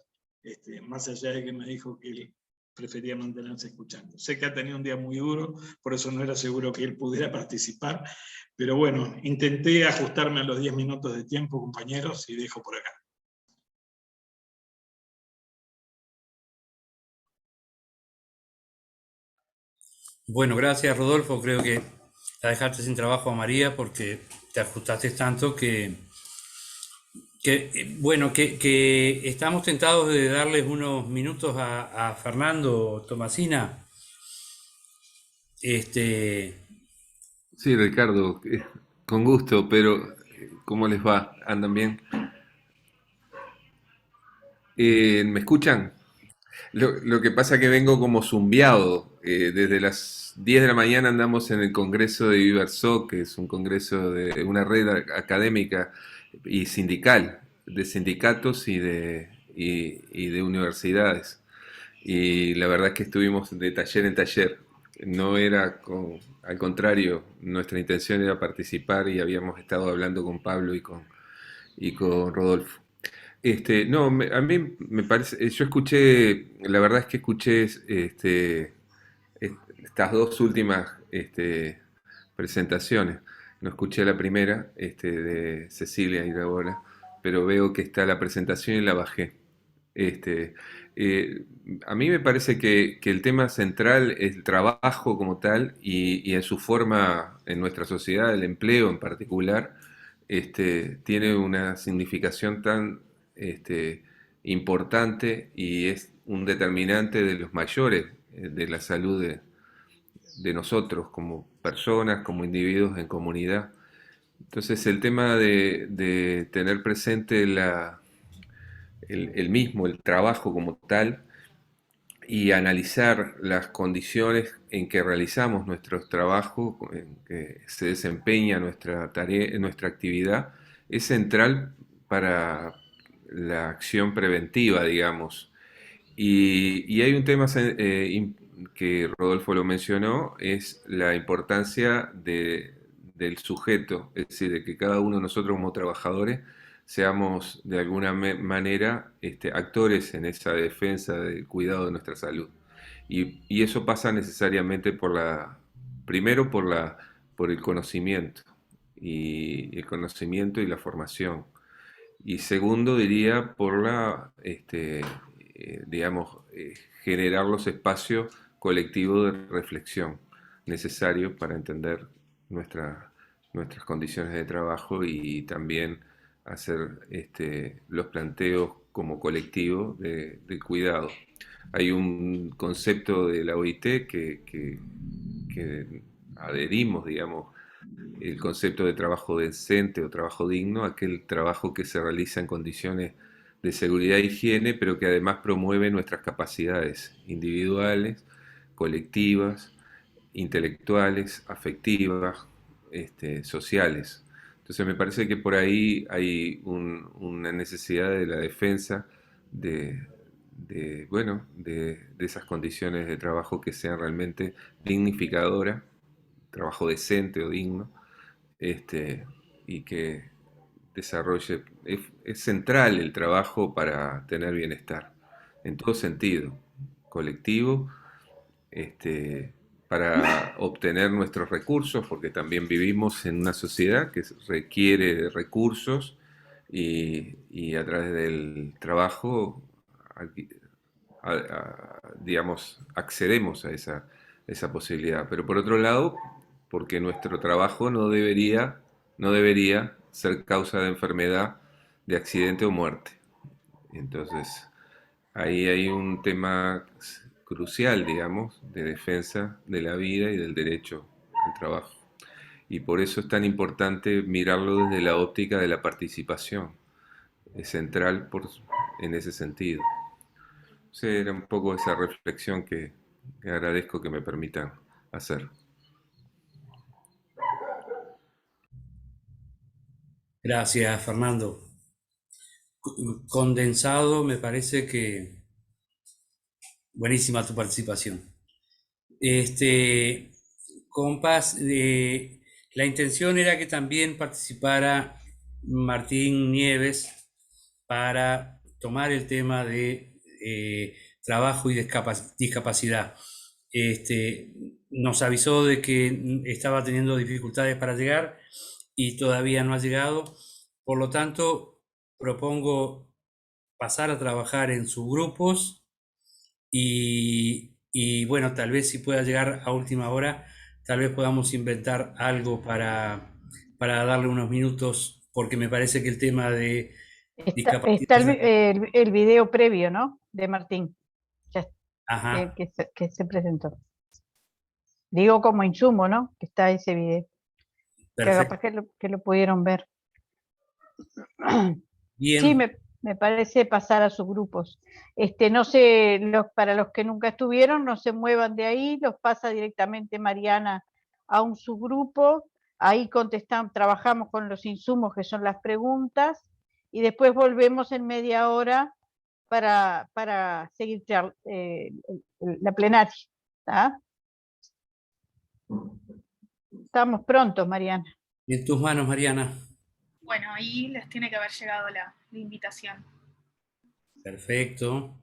más allá de que me dijo que él prefería mantenerse escuchando. Sé que ha tenido un día muy duro, por eso no era seguro que él pudiera participar, pero bueno, intenté ajustarme a los 10 minutos de tiempo, compañeros, y dejo por acá. Bueno, gracias Rodolfo, creo que la dejaste sin trabajo a María porque te ajustaste tanto que estamos tentados de darles unos minutos a Fernando Tomasina. Sí, Ricardo, con gusto, pero ¿cómo les va? ¿Andan bien? ¿Me escuchan? Lo que pasa es que vengo como zumbiado. Desde las 10 de la mañana andamos en el congreso de Ibersoc, que es un congreso de una red académica y sindical, de sindicatos y de universidades. Y la verdad es que estuvimos de taller en taller. No era, al contrario, nuestra intención era participar y habíamos estado hablando con Pablo y con Rodolfo. No, a mí me parece, yo escuché, la verdad es que escuché estas dos últimas presentaciones. No escuché la primera, de Cecilia y Iraola, pero veo que está la presentación y la bajé. A mí me parece que el tema central es el trabajo como tal y en su forma en nuestra sociedad, el empleo en particular, tiene una significación tan importante y es un determinante de los mayores de la salud de nosotros como personas, como individuos en comunidad. Entonces el tema de tener presente el trabajo como tal y analizar las condiciones en que realizamos nuestro trabajo, en que se desempeña nuestra tarea, nuestra actividad, es central para la acción preventiva, digamos. Y hay un tema que Rodolfo lo mencionó, es la importancia del sujeto, es decir, de que cada uno de nosotros como trabajadores seamos de alguna manera actores en esa defensa del cuidado de nuestra salud. Y eso pasa necesariamente primero por el conocimiento, y el conocimiento y la formación. Y segundo, diría, por generar los espacios colectivos de reflexión necesarios para entender nuestras condiciones de trabajo y también hacer los planteos como colectivo de cuidado. Hay un concepto de la OIT que adherimos, digamos, el concepto de trabajo decente o trabajo digno, aquel trabajo que se realiza en condiciones de seguridad e higiene, pero que además promueve nuestras capacidades individuales, colectivas, intelectuales, afectivas, sociales. Entonces me parece que por ahí hay una necesidad de la defensa bueno, de esas condiciones de trabajo que sean realmente dignificadoras, trabajo decente o digno, y que desarrolle, es central el trabajo para tener bienestar, en todo sentido, colectivo, para obtener nuestros recursos, porque también vivimos en una sociedad que requiere de recursos y a través del trabajo, digamos, accedemos a esa posibilidad. Pero por otro lado, porque nuestro trabajo no debería ser causa de enfermedad, de accidente o muerte. Entonces, ahí hay un tema crucial, digamos, de defensa de la vida y del derecho al trabajo. Y por eso es tan importante mirarlo desde la óptica de la participación. Es central en ese sentido. Sí, era un poco esa reflexión que agradezco que me permitan hacer. Gracias, Fernando. Condensado, me parece que buenísima tu participación. Compas, la intención era que también participara Martín Nieves para tomar el tema de trabajo y discapacidad. Nos avisó de que estaba teniendo dificultades para llegar y todavía no ha llegado. Por lo tanto, propongo pasar a trabajar en subgrupos y bueno, tal vez si pueda llegar a última hora, tal vez podamos inventar algo para darle unos minutos, porque me parece que el tema de Está el video previo, ¿no? De Martín, Ajá. que se presentó. Digo como insumo, ¿no? Que está ese video. Perfecto. Que lo pudieron ver. Bien. Sí, me parece pasar a sus grupos. No sé, para los que nunca estuvieron, no se muevan de ahí, los pasa directamente Mariana a un subgrupo, ahí trabajamos con los insumos que son las preguntas, y después volvemos en media hora para seguir la plenaria. ¿Tá? Estamos prontos, Mariana. En tus manos, Mariana. Bueno, ahí les tiene que haber llegado la invitación. Perfecto.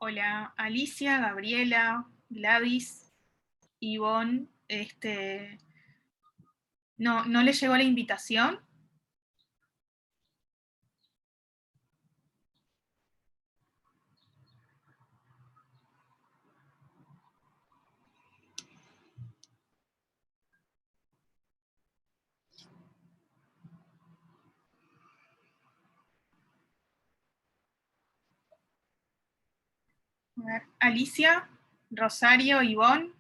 Hola, Alicia, Gabriela, Gladys, Ivonne, ¿no le llegó la invitación? A ver, Alicia, Rosario, Ivonne.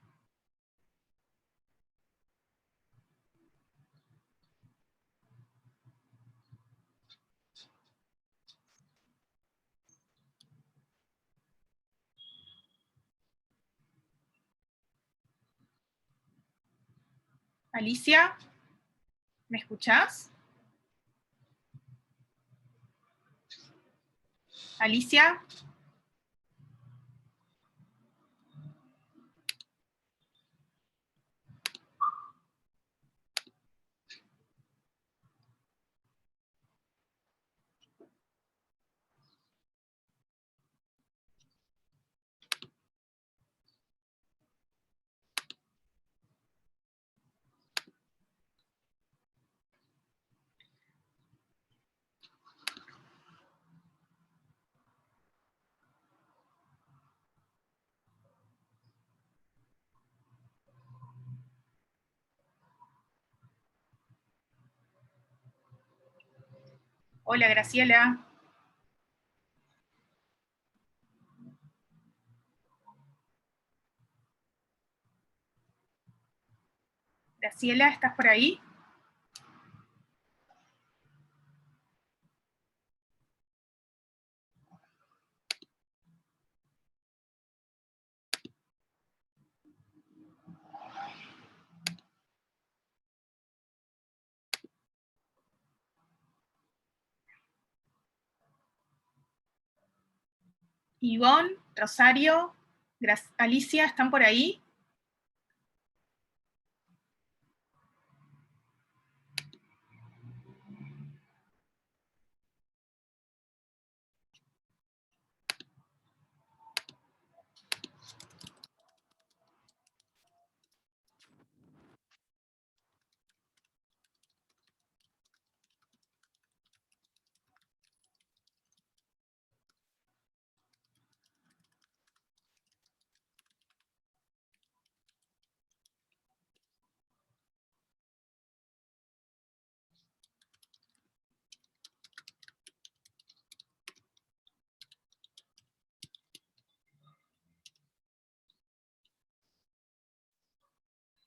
Alicia, ¿me escuchás? Alicia. Hola, Graciela. Graciela, ¿estás por ahí? Ivonne, Rosario, Alicia, ¿están por ahí?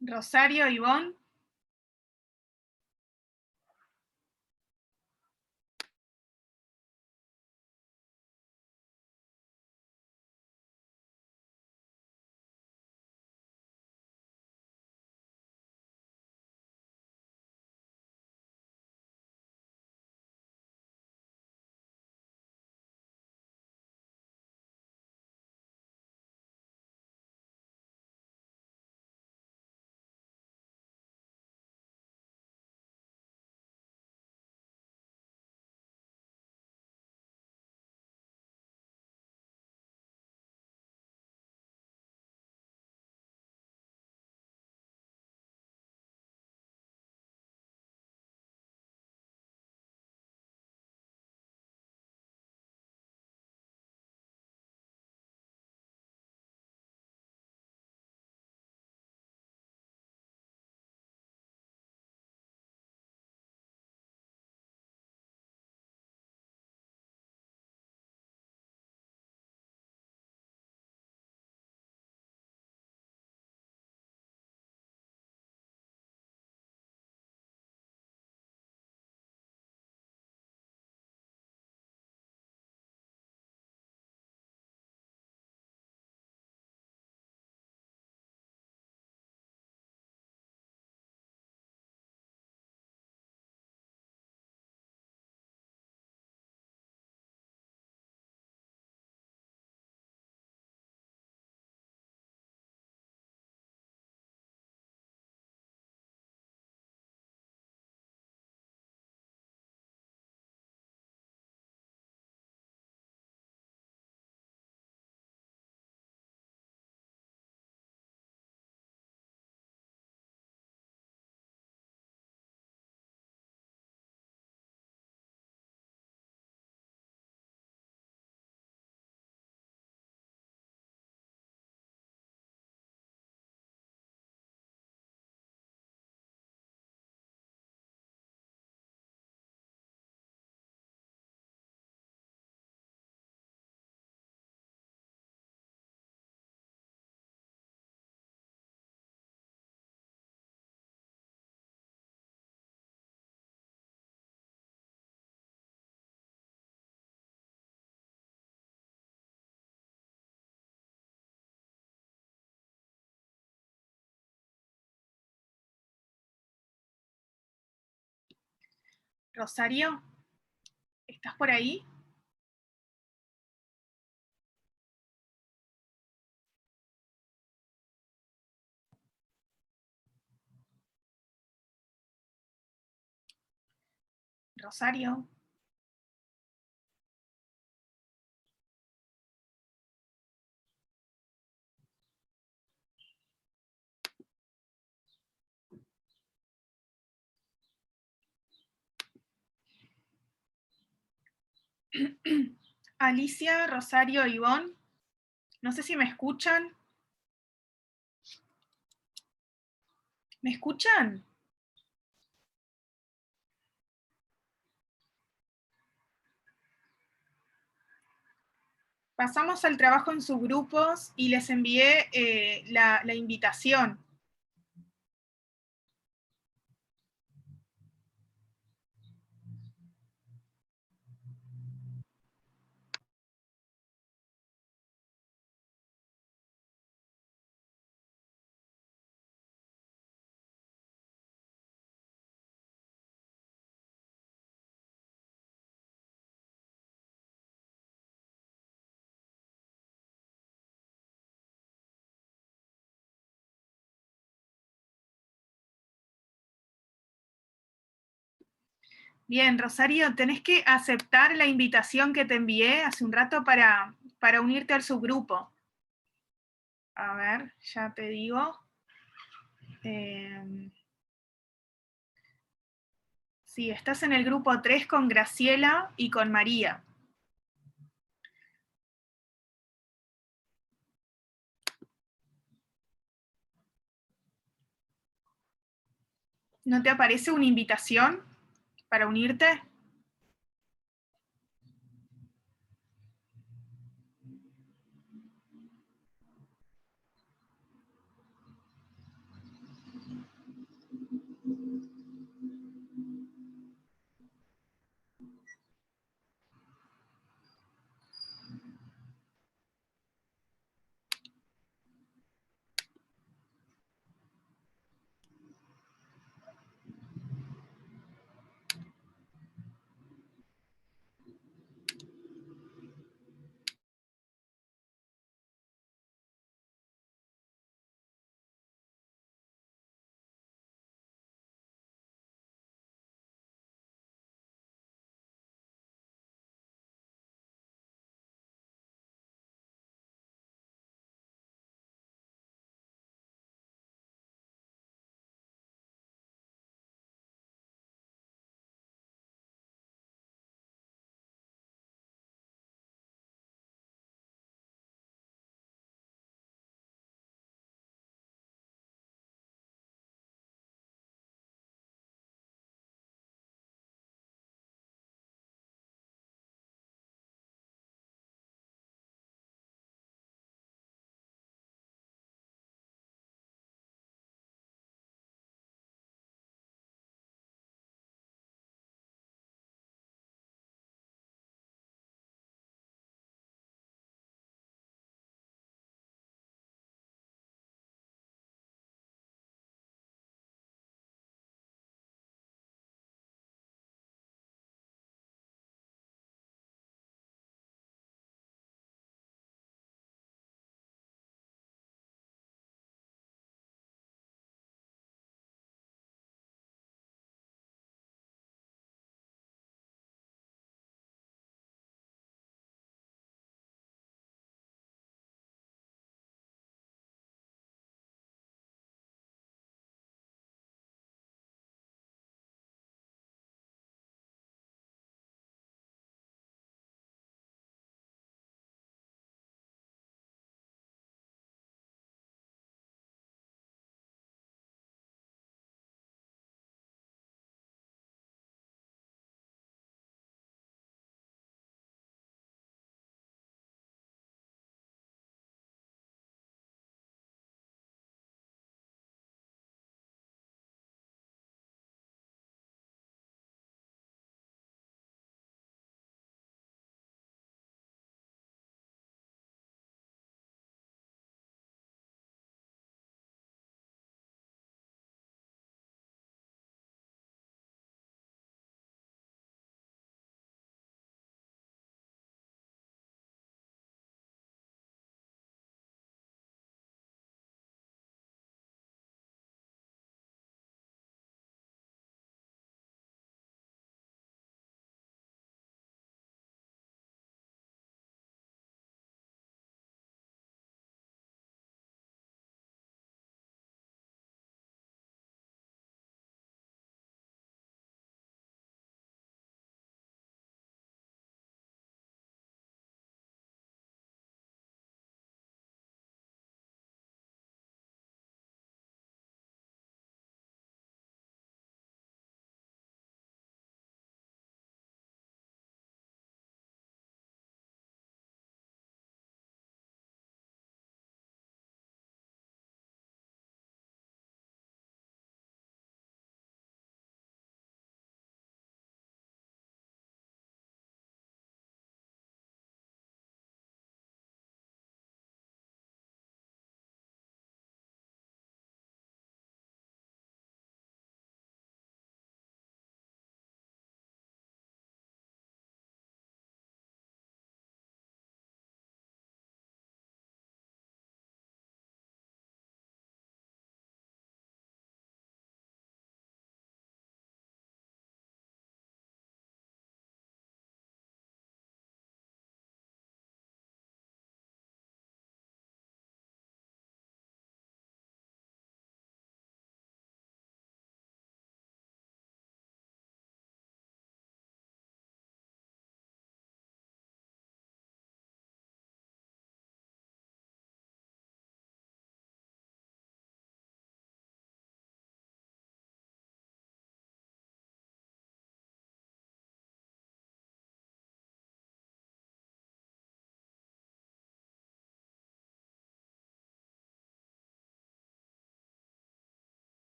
Rosario, Ivonne. Rosario, ¿estás por ahí? Rosario. Alicia, Rosario, Ivonne. No sé si me escuchan. ¿Me escuchan? Pasamos al trabajo en subgrupos y les envié la invitación. Bien, Rosario, tenés que aceptar la invitación que te envié hace un rato para unirte al subgrupo. A ver, ya te digo. Sí, estás en el grupo 3 con Graciela y con María. ¿No te aparece una invitación para unirte?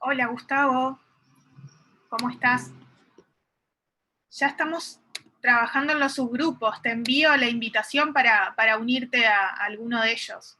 Hola Gustavo, ¿cómo estás? Ya estamos trabajando en los subgrupos, te envío la invitación para unirte a alguno de ellos.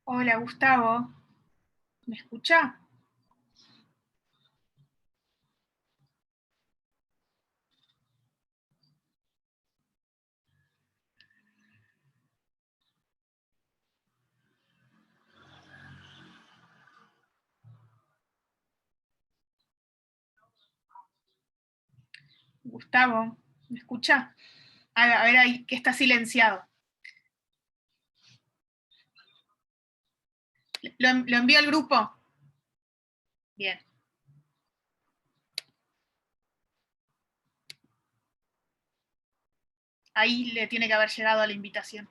Hola Gustavo, ¿me escucha? Gustavo, ¿me escucha? A ver ahí, que está silenciado. ¿Lo envío al grupo? Bien. Ahí le tiene que haber llegado la invitación.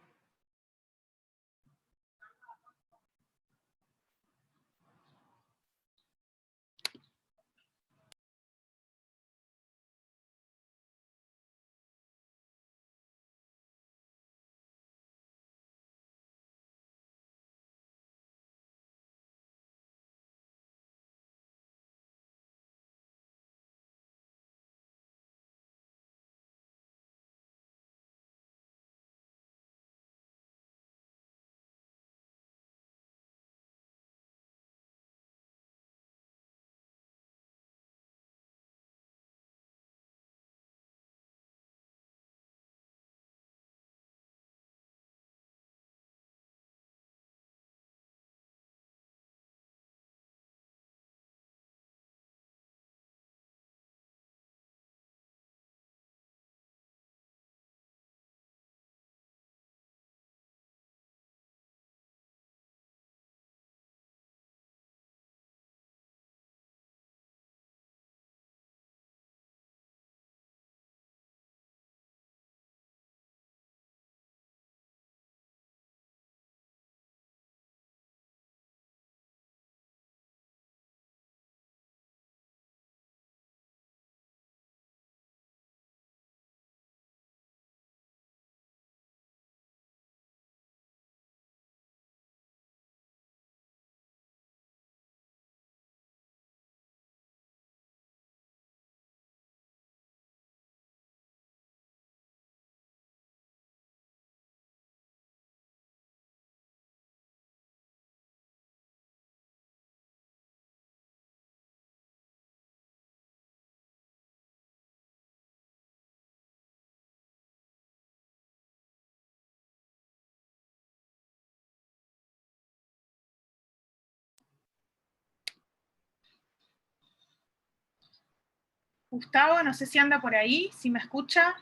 Gustavo, no sé si anda por ahí, si me escucha.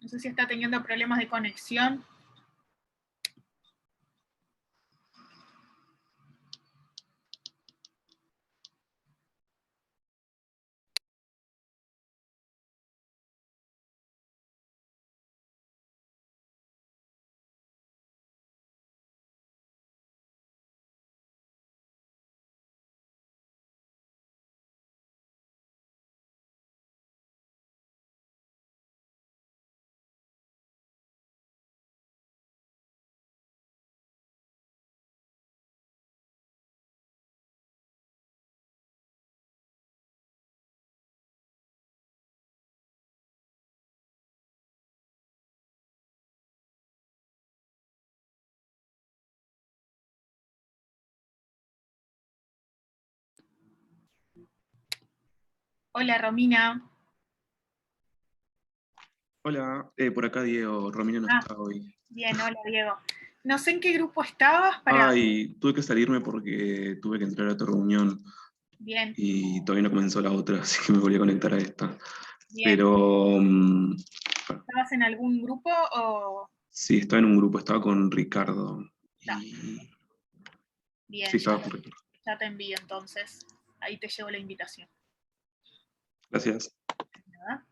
No sé si está teniendo problemas de conexión. Hola, Romina. Hola, por acá Diego, Romina no está hoy. Bien, hola, Diego. No sé en qué grupo estabas para... Ay, tuve que salirme porque tuve que entrar a otra reunión Bien, y todavía no comenzó la otra, así que me volví a conectar a esta. bien. Pero ¿Estabas en algún grupo o...? sí, estaba en un grupo, estaba con Ricardo. No, Y bien, sí, estaba con Ricardo. ya te envío entonces. Ahí te llegó la invitación. Gracias. ¿Verdad?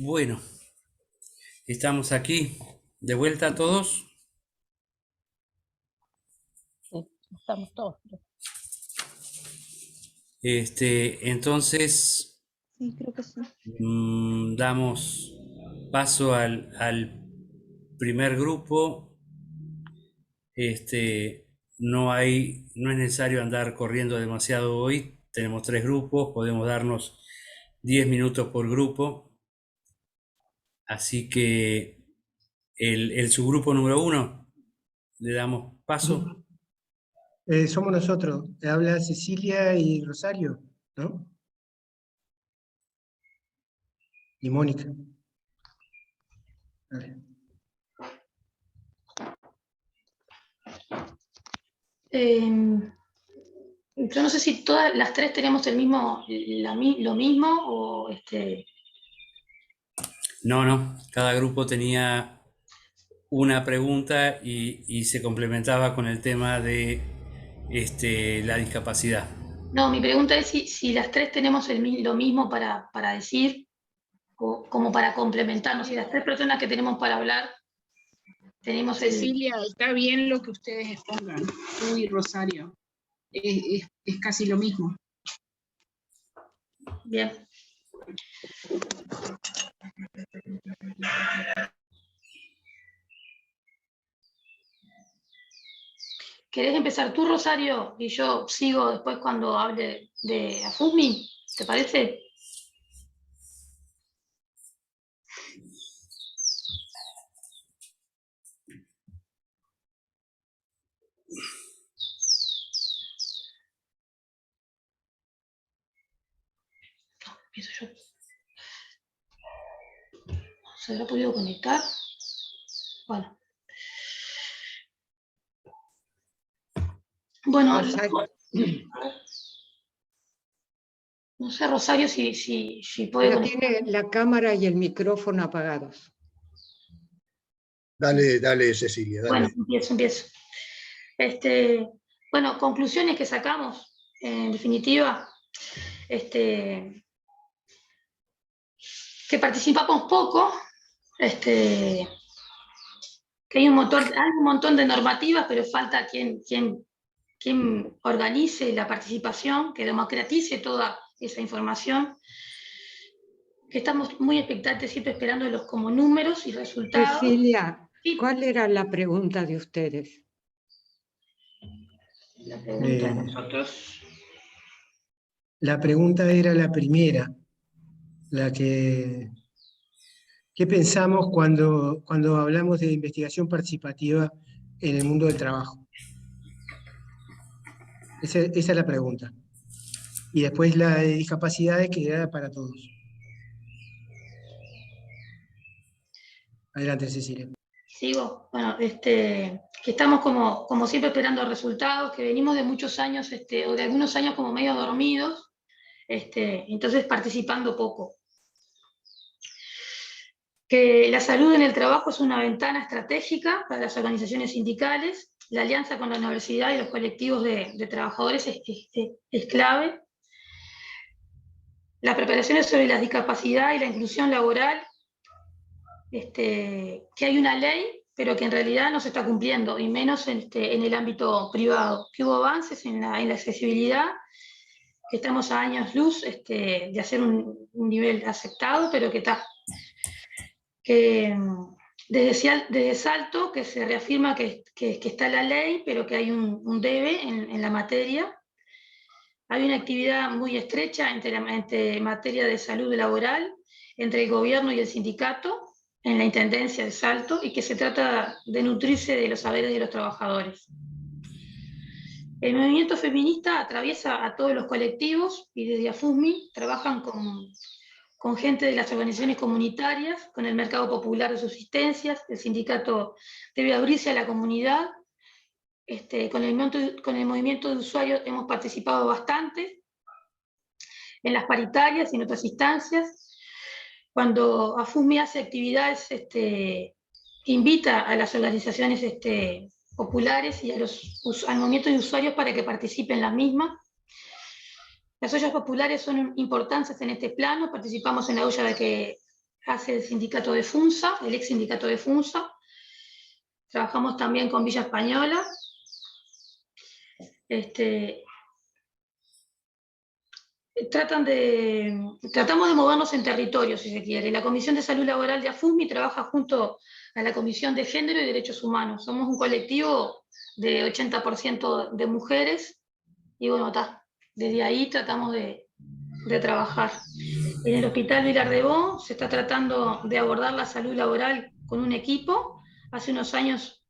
Bueno, estamos aquí de vuelta todos. Sí, estamos todos. Entonces, Sí, creo que sí. damos paso al primer grupo. No es necesario andar corriendo demasiado hoy. Tenemos 3 grupos, podemos darnos 10 minutos por grupo. Así que el subgrupo número 1, le damos paso. Somos nosotros. Habla Cecilia y Rosario, ¿no? Y Mónica. A ver. Yo no sé si todas las 3 tenemos lo mismo o No, cada grupo tenía una pregunta y se complementaba con el tema de la discapacidad. No, mi pregunta es si las 3 tenemos lo mismo para decir, o como para complementarnos. Si las 3 personas que tenemos para hablar tenemos Cecilia, está bien lo que ustedes expongan, tú y Rosario. Es casi lo mismo. Bien. ¿Querés empezar tú, Rosario? Y yo sigo después cuando hable de AFUSMI, ¿te parece? Empiezo yo. ¿Se habrá podido conectar? Bueno. Bueno, no sé, Rosario, si puede... Pero tiene la cámara y el micrófono apagados. Dale, Cecilia, dale. Bueno, empiezo. Bueno, conclusiones que sacamos, en definitiva, que participamos poco, que hay un montón de normativas, pero falta quien organice la participación, que democratice toda esa información, que estamos muy expectantes, siempre esperándolos como números y resultados. Cecilia, ¿cuál era la pregunta de ustedes? La pregunta de nosotros. La pregunta era la primera, la que... ¿Qué pensamos cuando hablamos de investigación participativa en el mundo del trabajo? Esa es la pregunta. Y después la de discapacidades, que era para todos. Adelante, Cecilia. Sigo. Bueno, que estamos como siempre esperando resultados, que venimos de muchos años, o de algunos años como medio dormidos, entonces participando poco. Que la salud en el trabajo es una ventana estratégica para las organizaciones sindicales. La alianza con la universidad y los colectivos de trabajadores es clave. Las preparaciones sobre la discapacidad y la inclusión laboral, que hay una ley, pero que en realidad no se está cumpliendo, y menos en el ámbito privado. Que hubo avances en la accesibilidad, que estamos a años luz de hacer un nivel aceptado, pero que está... Que desde Salto, que se reafirma que está la ley, pero que hay un debe en la materia. Hay una actividad muy estrecha entre materia de salud laboral, entre el gobierno y el sindicato, en la Intendencia de Salto, y que se trata de nutrirse de los saberes de los trabajadores. El movimiento feminista atraviesa a todos los colectivos, y desde AFUSMI trabajan con gente de las organizaciones comunitarias, con el mercado popular de subsistencias. El sindicato debe abrirse a la comunidad. Con el movimiento de usuarios hemos participado bastante en las paritarias y en otras instancias. Cuando AFUSMI hace actividades, invita a las organizaciones populares y al movimiento de usuarios para que participen en las mismas. Las ollas populares son importantes en este plano. Participamos en la olla que hace el sindicato de Funza, el ex sindicato de Funza. Trabajamos también con Villa Española. Tratamos de movernos en territorio, si se quiere. La Comisión de Salud Laboral de AFUSMI trabaja junto a la Comisión de Género y Derechos Humanos. Somos un colectivo de 80% de mujeres y bueno, desde ahí tratamos de trabajar. En el Hospital Vilar de Bo se está tratando de abordar la salud laboral con un equipo. Hace unos años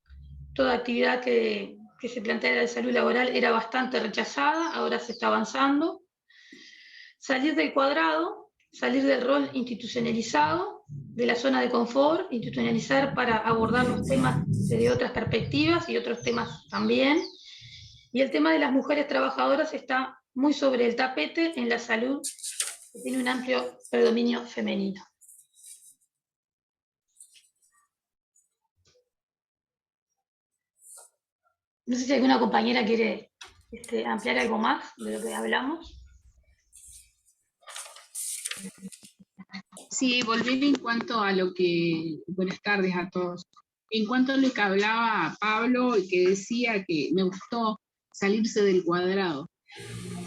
toda actividad que se planteara de salud laboral era bastante rechazada, ahora se está avanzando. Salir del cuadrado, salir del rol institucionalizado, de la zona de confort, institucionalizar para abordar los temas desde otras perspectivas y otros temas también. Y el tema de las mujeres trabajadoras está muy sobre el tapete en la salud, que tiene un amplio predominio femenino. No sé si alguna compañera quiere ampliar algo más de lo que hablamos. Sí, volviendo en cuanto a lo que... Buenas tardes a todos. En cuanto a lo que hablaba Pablo y que decía que me gustó salirse del cuadrado.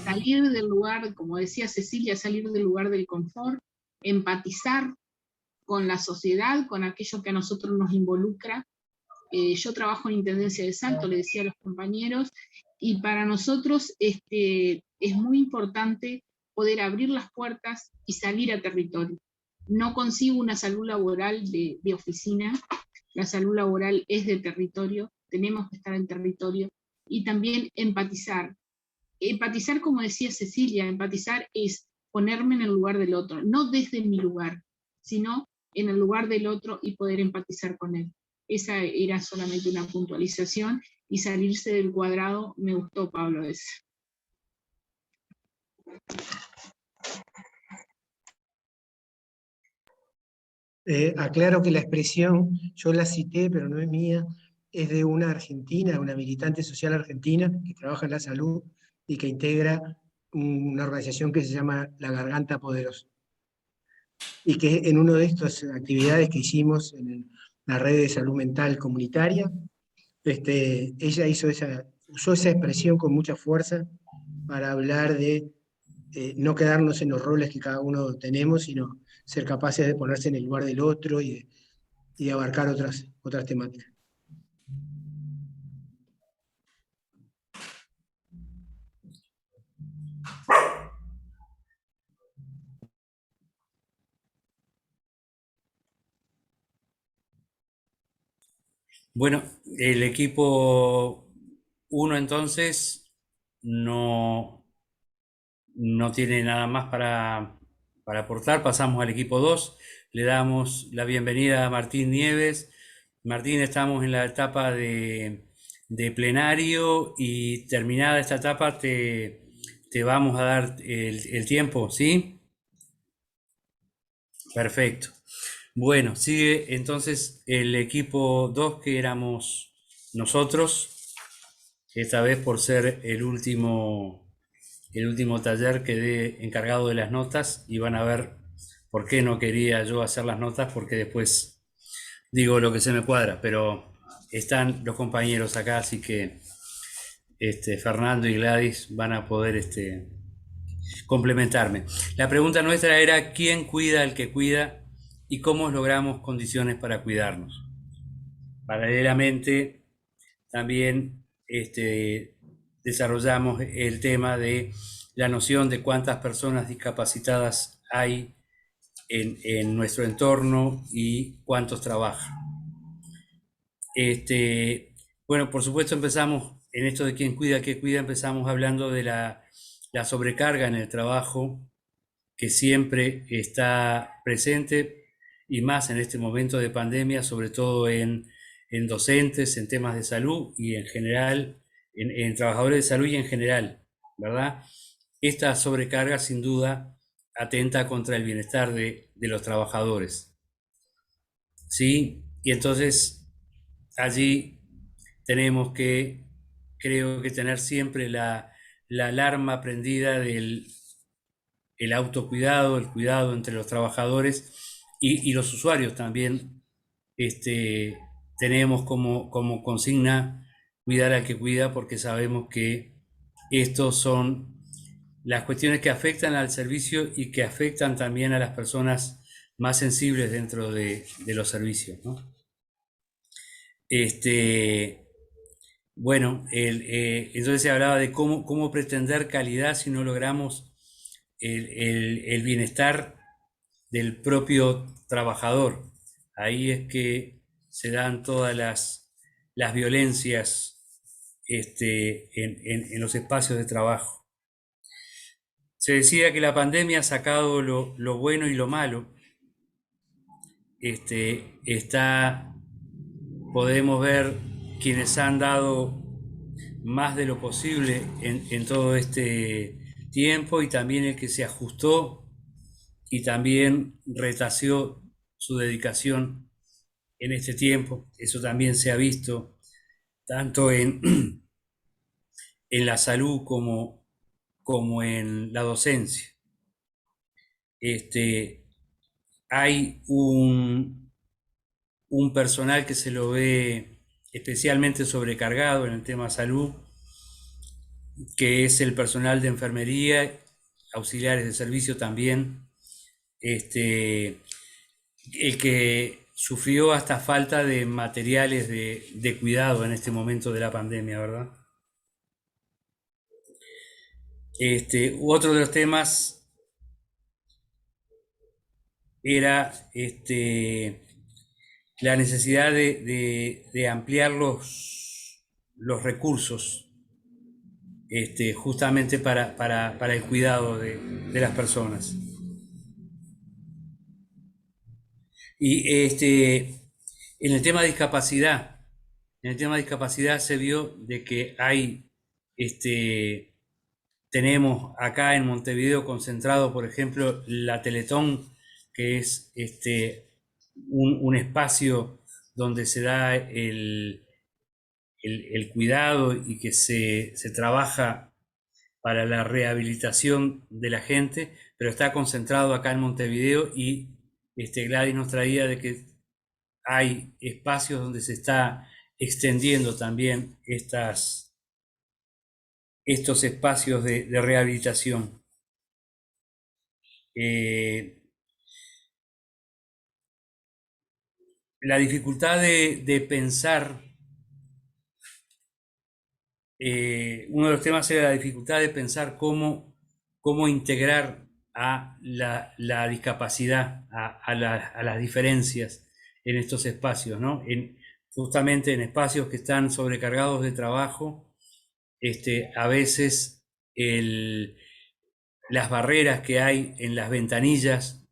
Salir del lugar, como decía Cecilia, salir del lugar del confort, empatizar con la sociedad, con aquello que a nosotros nos involucra. Yo trabajo en Intendencia de Salto, le decía a los compañeros, y para nosotros es muy importante poder abrir las puertas y salir a territorio. No consigo una salud laboral de oficina, la salud laboral es de territorio, tenemos que estar en territorio, y también empatizar. Empatizar, como decía Cecilia, empatizar es ponerme en el lugar del otro, no desde mi lugar, sino en el lugar del otro y poder empatizar con él. Esa era solamente una puntualización, y salirse del cuadrado, me gustó, Pablo, eso. Aclaro que la expresión, yo la cité, pero no es mía, es de una argentina, una militante social argentina que trabaja en la salud y que integra una organización que se llama La Garganta Poderosa. Y que en una de estas actividades que hicimos en la red de salud mental comunitaria, ella usó esa expresión con mucha fuerza para hablar de no quedarnos en los roles que cada uno tenemos, sino ser capaces de ponerse en el lugar del otro y de abarcar otras temáticas. Bueno, el equipo 1 entonces no tiene nada más para aportar. Pasamos al equipo 2. Le damos la bienvenida a Martín Nieves. Martín, estamos en la etapa de plenario y terminada esta etapa te vamos a dar el tiempo, ¿sí? Perfecto. Bueno, sigue entonces el equipo 2, que éramos nosotros, esta vez por ser el último taller quedé encargado de las notas, y van a ver por qué no quería yo hacer las notas, porque después digo lo que se me cuadra, pero están los compañeros acá, así que Fernando y Gladys van a poder complementarme. La pregunta nuestra era: ¿quién cuida al que cuida y cómo logramos condiciones para cuidarnos? Paralelamente, también desarrollamos el tema de la noción de cuántas personas discapacitadas hay en nuestro entorno y cuántos trabajan. Bueno, por supuesto empezamos en esto de quién cuida, qué cuida, empezamos hablando de la sobrecarga en el trabajo, que siempre está presente, y más en este momento de pandemia, sobre todo en docentes, en temas de salud y en general, en trabajadores de salud y en general, ¿verdad? Esta sobrecarga sin duda atenta contra el bienestar de los trabajadores, ¿sí? Y entonces allí tenemos que, creo que tener siempre la alarma prendida del el autocuidado, el cuidado entre los trabajadores y los usuarios también. Tenemos como consigna cuidar al que cuida, porque sabemos que estos son las cuestiones que afectan al servicio y que afectan también a las personas más sensibles dentro de los servicios, ¿no? Bueno, entonces se hablaba de cómo pretender calidad si no logramos el bienestar del propio trabajador. Ahí es que se dan todas las violencias en los espacios de trabajo. Se decía que la pandemia ha sacado lo bueno y lo malo. Podemos ver quienes han dado más de lo posible en todo este tiempo, y también el que se ajustó y también retaseó su dedicación en este tiempo. Eso también se ha visto tanto en la salud como en la docencia. Hay un personal que se lo ve especialmente sobrecargado en el tema salud, que es el personal de enfermería, auxiliares de servicio también, el que sufrió hasta falta de materiales de cuidado en este momento de la pandemia, ¿verdad? Otro de los temas era la necesidad de ampliar los recursos justamente para el cuidado de las personas. Y en el tema de discapacidad, se vio de que tenemos acá en Montevideo concentrado, por ejemplo, la Teletón, que es un espacio donde se da el cuidado y que se trabaja para la rehabilitación de la gente, pero está concentrado acá en Montevideo, y Gladys nos traía de que hay espacios donde se está extendiendo también estos espacios de rehabilitación. La dificultad de pensar, uno de los temas era la dificultad de pensar cómo integrar a la discapacidad, a las diferencias en estos espacios, ¿no? Justamente en espacios que están sobrecargados de trabajo, a veces las barreras que hay en las ventanillas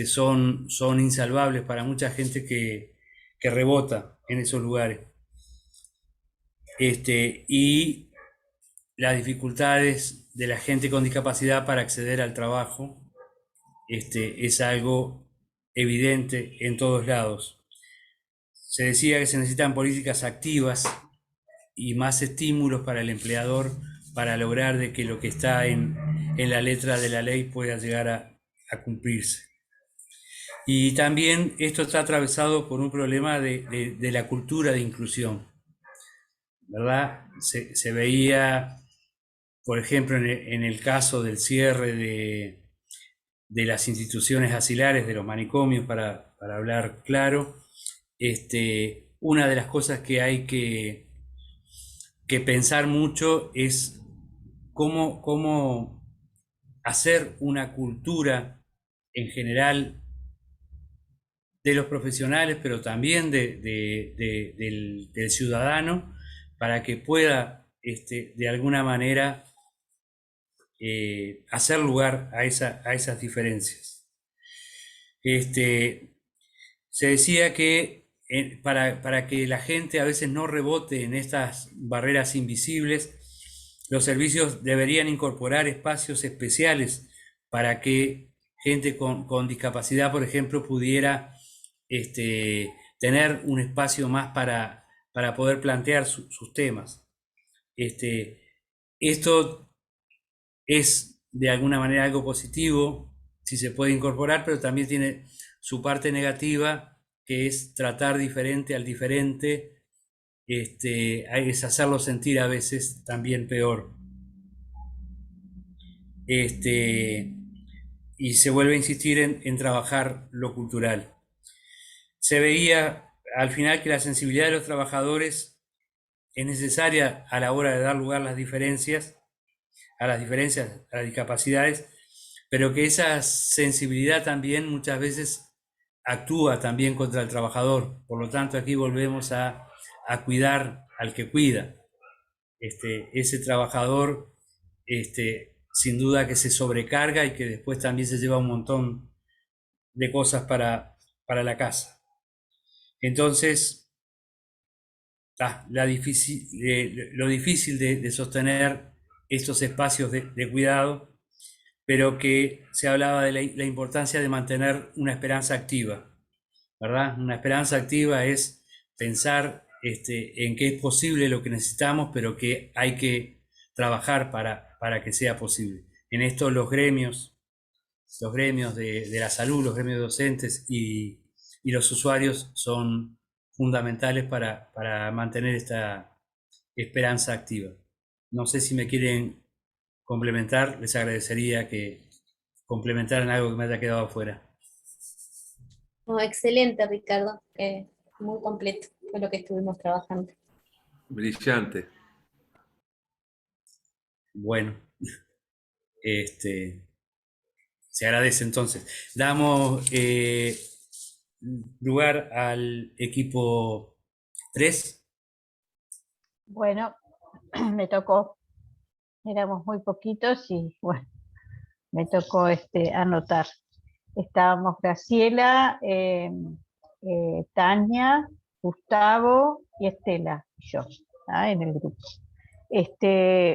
son insalvables para mucha gente que rebota en esos lugares. Y las dificultades de la gente con discapacidad para acceder al trabajo es algo evidente en todos lados. Se decía que se necesitan políticas activas y más estímulos para el empleador para lograr de que lo que está en la letra de la ley pueda llegar a cumplirse. Y también esto está atravesado por un problema de la cultura de inclusión, ¿verdad? Se veía, por ejemplo, en el caso del cierre de las instituciones asilares, de los manicomios, para hablar claro, una de las cosas que hay que pensar mucho es cómo hacer una cultura en general de los profesionales, pero también del ciudadano, para que pueda de alguna manera hacer lugar a esas diferencias. Se decía que para que la gente a veces no rebote en estas barreras invisibles, los servicios deberían incorporar espacios especiales para que gente con discapacidad, por ejemplo, pudiera tener un espacio más para poder plantear sus temas. Esto es de alguna manera algo positivo, si se puede incorporar, pero también tiene su parte negativa, que es tratar diferente al diferente, es hacerlo sentir a veces también peor. Y se vuelve a insistir en trabajar lo cultural. Se veía al final que la sensibilidad de los trabajadores es necesaria a la hora de dar lugar a las diferencias, a las discapacidades, pero que esa sensibilidad también muchas veces actúa también contra el trabajador. Por lo tanto, aquí volvemos a cuidar al que cuida. Ese trabajador, sin duda que se sobrecarga y que después también se lleva un montón de cosas para la casa. Entonces, lo difícil de sostener estos espacios de cuidado, pero que se hablaba de la importancia de mantener una esperanza activa, ¿verdad? Una esperanza activa es pensar en que es posible lo que necesitamos, pero que hay que trabajar para que sea posible. En esto los gremios de la salud, los gremios docentes y los usuarios son fundamentales para mantener esta esperanza activa. No sé si me quieren complementar, les agradecería que complementaran algo que me haya quedado afuera. No, excelente, Ricardo. Muy completo fue lo que estuvimos trabajando. Brillante. Bueno, se agradece entonces. Damos lugar al equipo 3. Bueno, me tocó, éramos muy poquitos y bueno, me tocó anotar. Estábamos Graciela, Tania, Gustavo y Estela y yo, en el grupo.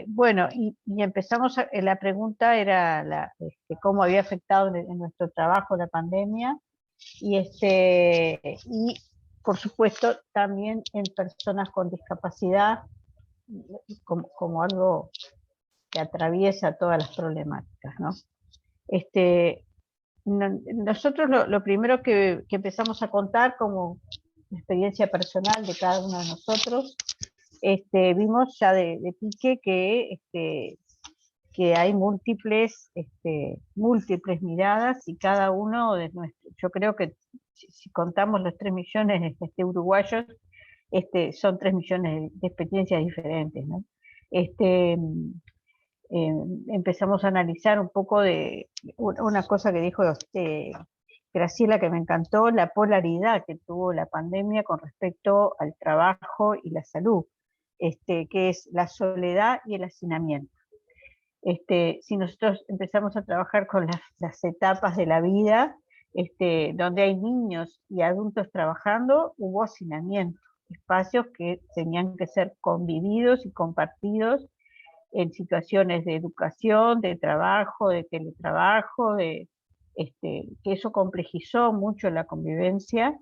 Bueno, y empezamos, la pregunta era cómo había afectado en nuestro trabajo la pandemia, y por supuesto también en personas con discapacidad, como algo que atraviesa todas las problemáticas, ¿no? Nosotros lo primero que empezamos a contar como experiencia personal de cada uno de nosotros, vimos ya de pique que hay múltiples miradas, y cada uno de nuestros, yo creo que si contamos los 3 millones uruguayos, son 3 millones de experiencias diferentes, ¿no? Empezamos a analizar un poco de una cosa que dijo Graciela, que me encantó, la polaridad que tuvo la pandemia con respecto al trabajo y la salud, que es la soledad y el hacinamiento. Si nosotros empezamos a trabajar con las etapas de la vida, donde hay niños y adultos trabajando, hubo hacinamiento, espacios que tenían que ser convividos y compartidos en situaciones de educación, de trabajo, de teletrabajo, que eso complejizó mucho la convivencia,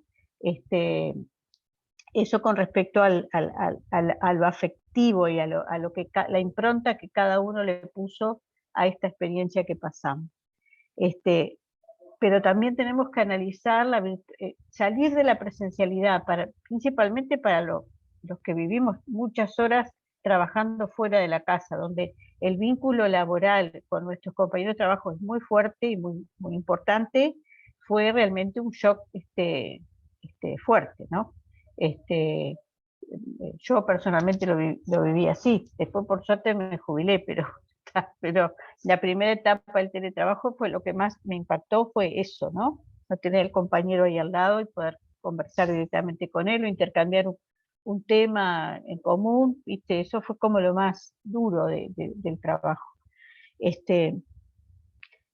eso con respecto a lo afectivo y a lo que la impronta que cada uno le puso a esta experiencia que pasamos. Pero también tenemos que analizar, salir de la presencialidad, principalmente para los que vivimos muchas horas trabajando fuera de la casa, donde el vínculo laboral con nuestros compañeros de trabajo es muy fuerte y muy, muy importante. Fue realmente un shock fuerte, ¿no? Yo personalmente lo viví así. Después por suerte me jubilé, pero la primera etapa del teletrabajo fue lo que más me impactó, fue eso, ¿no? No tener al compañero ahí al lado y poder conversar directamente con él o intercambiar un tema en común, ¿viste? Eso fue como lo más duro del trabajo.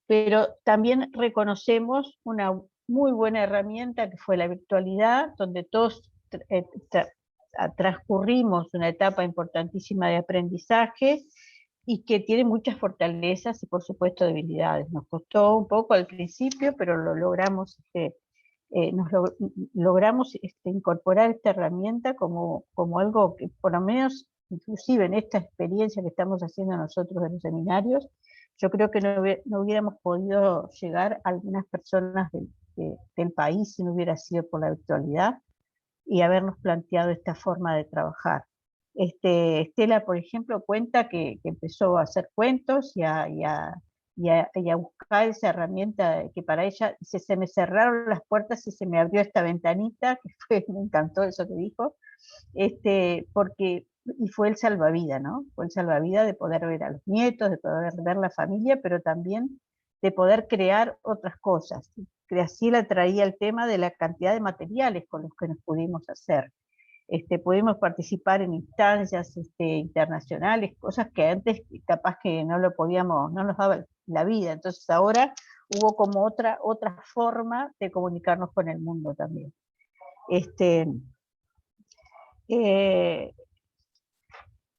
Pero también reconocemos una muy buena herramienta que fue la virtualidad, donde todos transcurrimos una etapa importantísima de aprendizaje y que tiene muchas fortalezas y por supuesto debilidades. Nos costó un poco al principio, pero lo logramos logramos incorporar esta herramienta como algo que, por lo menos, inclusive en esta experiencia que estamos haciendo nosotros en los seminarios, yo creo que no hubiéramos podido llegar a algunas personas del país si no hubiera sido por la virtualidad y habernos planteado esta forma de trabajar. Estela, por ejemplo, cuenta que empezó a hacer cuentos y a buscar esa herramienta que para ella, dice, se me cerraron las puertas y se me abrió esta ventanita, que me encantó eso que dijo, y fue el salvavidas, ¿no? Fue el salvavidas de poder ver a los nietos, de poder ver la familia, pero también de poder crear otras cosas. Graciela traía el tema de la cantidad de materiales con los que nos pudimos hacer. Pudimos participar en instancias internacionales, cosas que antes capaz que no nos daba la vida. Entonces ahora hubo como otra forma de comunicarnos con el mundo también.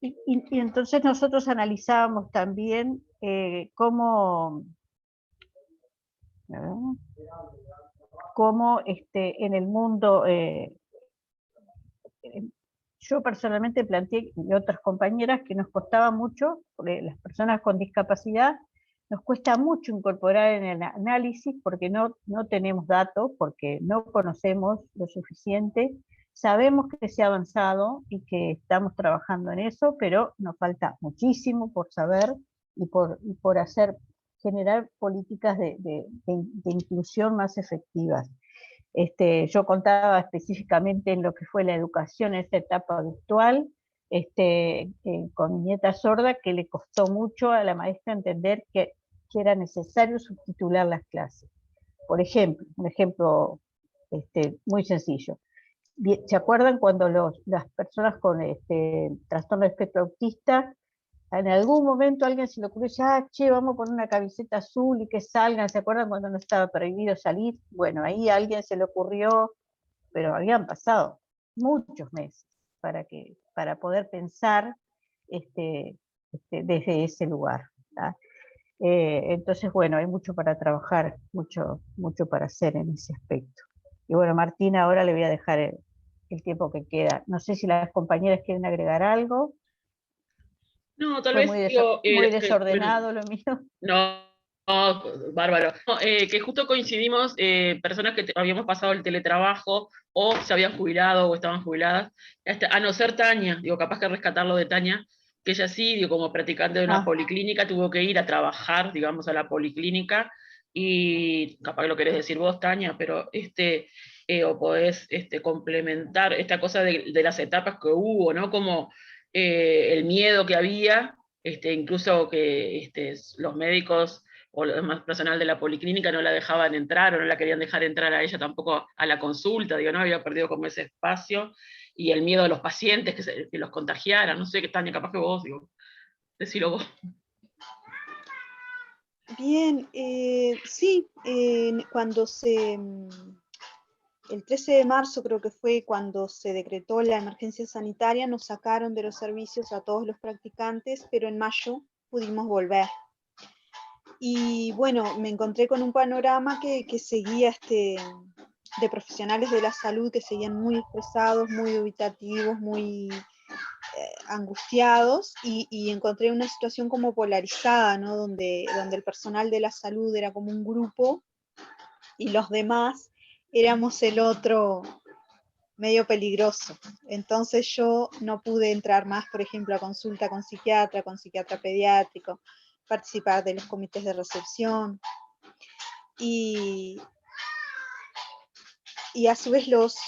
Y entonces nosotros analizábamos también cómo en el mundo, yo personalmente planteé, y otras compañeras, que nos costaba mucho, porque las personas con discapacidad nos cuesta mucho incorporar en el análisis porque no tenemos datos, porque no conocemos lo suficiente. Sabemos que se ha avanzado y que estamos trabajando en eso, pero nos falta muchísimo por saber y por generar políticas de inclusión más efectivas. Yo contaba específicamente en lo que fue la educación en esta etapa virtual, con mi nieta sorda, que le costó mucho a la maestra entender que era necesario subtitular las clases. Por ejemplo, un ejemplo muy sencillo. ¿Se acuerdan cuando las personas con trastorno de espectro autista, en algún momento a alguien se le ocurrió, che, vamos a poner una camiseta azul y que salgan? ¿Se acuerdan cuando no estaba prohibido salir? Bueno, ahí a alguien se le ocurrió, pero habían pasado muchos meses para poder pensar desde ese lugar, ¿tá? Entonces, bueno, hay mucho para trabajar, mucho para hacer en ese aspecto. Y bueno, Martina, ahora le voy a dejar el tiempo que queda. No sé si las compañeras quieren agregar algo. No, tal Fue vez muy desordenado lo mío. No, bárbaro. No, que justo coincidimos personas que habíamos pasado el teletrabajo o se habían jubilado o estaban jubiladas, a no ser Tania, digo, capaz que rescatarlo de Tania, que ella sí, digo, como practicante de una policlínica, tuvo que ir a trabajar, digamos, a la policlínica, y capaz que lo querés decir vos, Tania, pero o podés complementar esta cosa de las etapas que hubo, ¿no? Como el miedo que había, incluso que los médicos o el más personal de la policlínica no la dejaban entrar o no la querían dejar entrar a ella tampoco a la consulta, digo, no había perdido como ese espacio, y el miedo de los pacientes que los contagiaran, no sé qué, Tania, capaz que vos, digo, decilo vos. Bien, sí, cuando el 13 de marzo creo que fue cuando se decretó la emergencia sanitaria, nos sacaron de los servicios a todos los practicantes, pero en mayo pudimos volver. Y bueno, me encontré con un panorama que seguía de profesionales de la salud que seguían muy estresados, muy dubitativos, muy angustiados, y encontré una situación como polarizada, ¿no? Donde el personal de la salud era como un grupo y los demás éramos el otro medio peligroso. Entonces yo no pude entrar más, por ejemplo, a consulta con psiquiatra pediátrico, participar de los comités de recepción, y a su vez los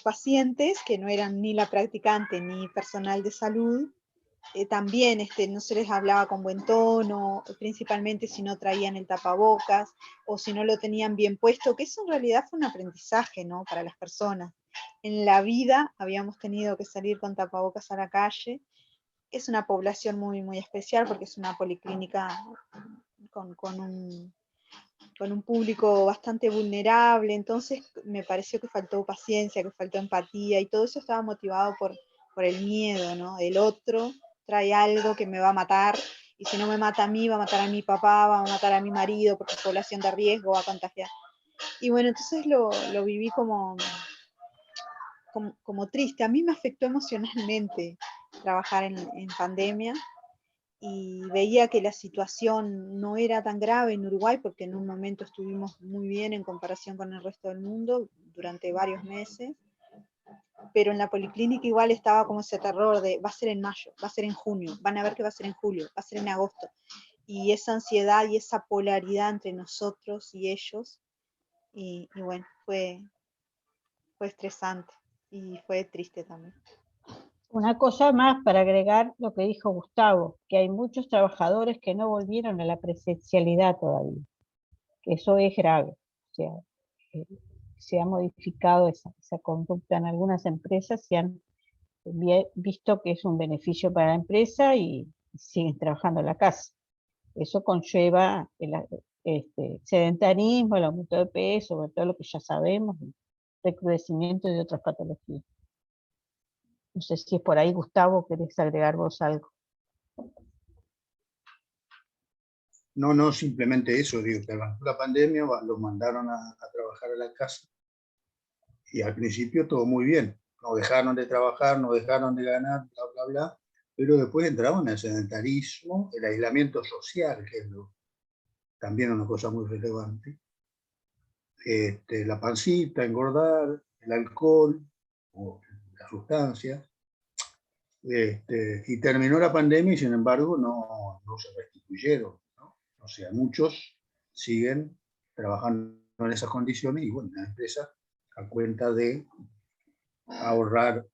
pacientes, que no eran ni la practicante ni personal de salud, también no se les hablaba con buen tono, principalmente si no traían el tapabocas, o si no lo tenían bien puesto, que eso en realidad fue un aprendizaje, ¿no? Para las personas. En la vida habíamos tenido que salir con tapabocas a la calle. Es una población muy, muy especial porque es una policlínica con un público bastante vulnerable, entonces me pareció que faltó paciencia, que faltó empatía, y todo eso estaba motivado por el miedo, ¿no? El otro trae algo que me va a matar, y si no me mata a mí, va a matar a mi papá, va a matar a mi marido, porque es población de riesgo, va a contagiar. Y bueno, entonces lo viví como triste. A mí me afectó emocionalmente trabajar en pandemia, y veía que la situación no era tan grave en Uruguay, porque en un momento estuvimos muy bien en comparación con el resto del mundo durante varios meses, pero en la policlínica igual estaba como ese terror de va a ser en mayo, va a ser en junio, van a ver que va a ser en julio, va a ser en agosto, y esa ansiedad y esa polaridad entre nosotros y ellos, y bueno, fue estresante y fue triste también. Una cosa más para agregar lo que dijo Gustavo, que hay muchos trabajadores que no volvieron a la presencialidad todavía, que eso es grave. O sea, se ha modificado esa conducta en algunas empresas y han visto que es un beneficio para la empresa y siguen trabajando en la casa. Eso conlleva el sedentarismo, el aumento de peso, sobre todo lo que ya sabemos, el recrudecimiento de otras patologías. No sé si es por ahí, Gustavo, querés agregar vos algo. No, simplemente eso, digo, que arrancó la pandemia, los mandaron a trabajar a la casa, y al principio todo muy bien, no dejaron de trabajar, no dejaron de ganar, bla, bla, bla, pero después entraban el sedentarismo, el aislamiento social, que es también una cosa muy relevante, la pancita, engordar, el alcohol, o las sustancias, y terminó la pandemia y sin embargo no se restituyeron, ¿no? O sea, muchos siguen trabajando en esas condiciones, y bueno, la empresa, a cuenta de ahorrar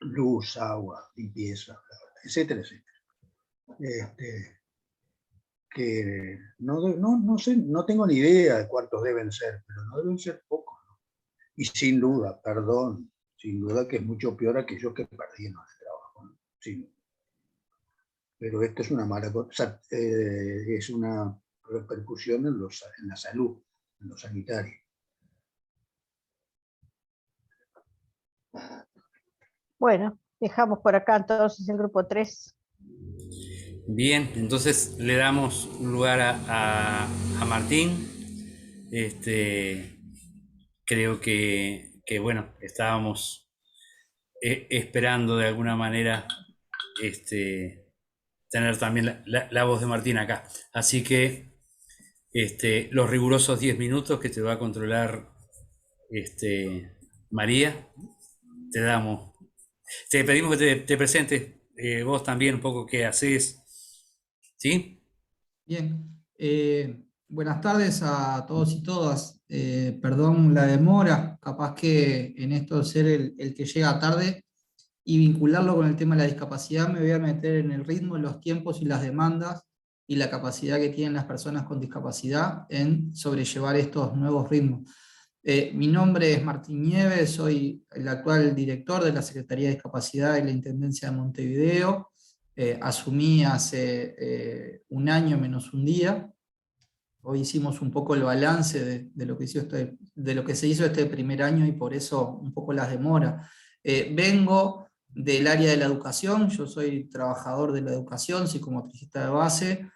luz, agua, limpieza, etcétera, etcétera. Que no sé, no tengo ni idea de cuántos deben ser, pero no deben ser pocos, ¿no? Y sin duda, perdón, sin duda que es mucho peor aquellos que perdieron el trabajo, ¿no? Sí. Pero esto es una mala cosa, es una repercusión en la salud, en lo sanitario. Bueno, dejamos por acá entonces el grupo 3. Bien, entonces le damos lugar a Martín. Creo que bueno, estábamos esperando de alguna manera tener también la voz de Martín acá. Así que los rigurosos 10 minutos que te va a controlar María, te damos. Te pedimos que te presentes vos también un poco qué haces. ¿Sí? Bien. Buenas tardes a todos y todas. Perdón la demora, capaz que en esto de ser el que llega tarde y vincularlo con el tema de la discapacidad, me voy a meter en el ritmo, en los tiempos y las demandas y la capacidad que tienen las personas con discapacidad en sobrellevar estos nuevos ritmos. Mi nombre es Martín Nieves, soy el actual director de la Secretaría de Discapacidad de la Intendencia de Montevideo. Asumí hace un año menos un día. Hoy hicimos un poco el balance de lo que se hizo este primer año y por eso un poco las demoras. Vengo del área de la educación, yo soy trabajador de la educación, psicomotricista de base,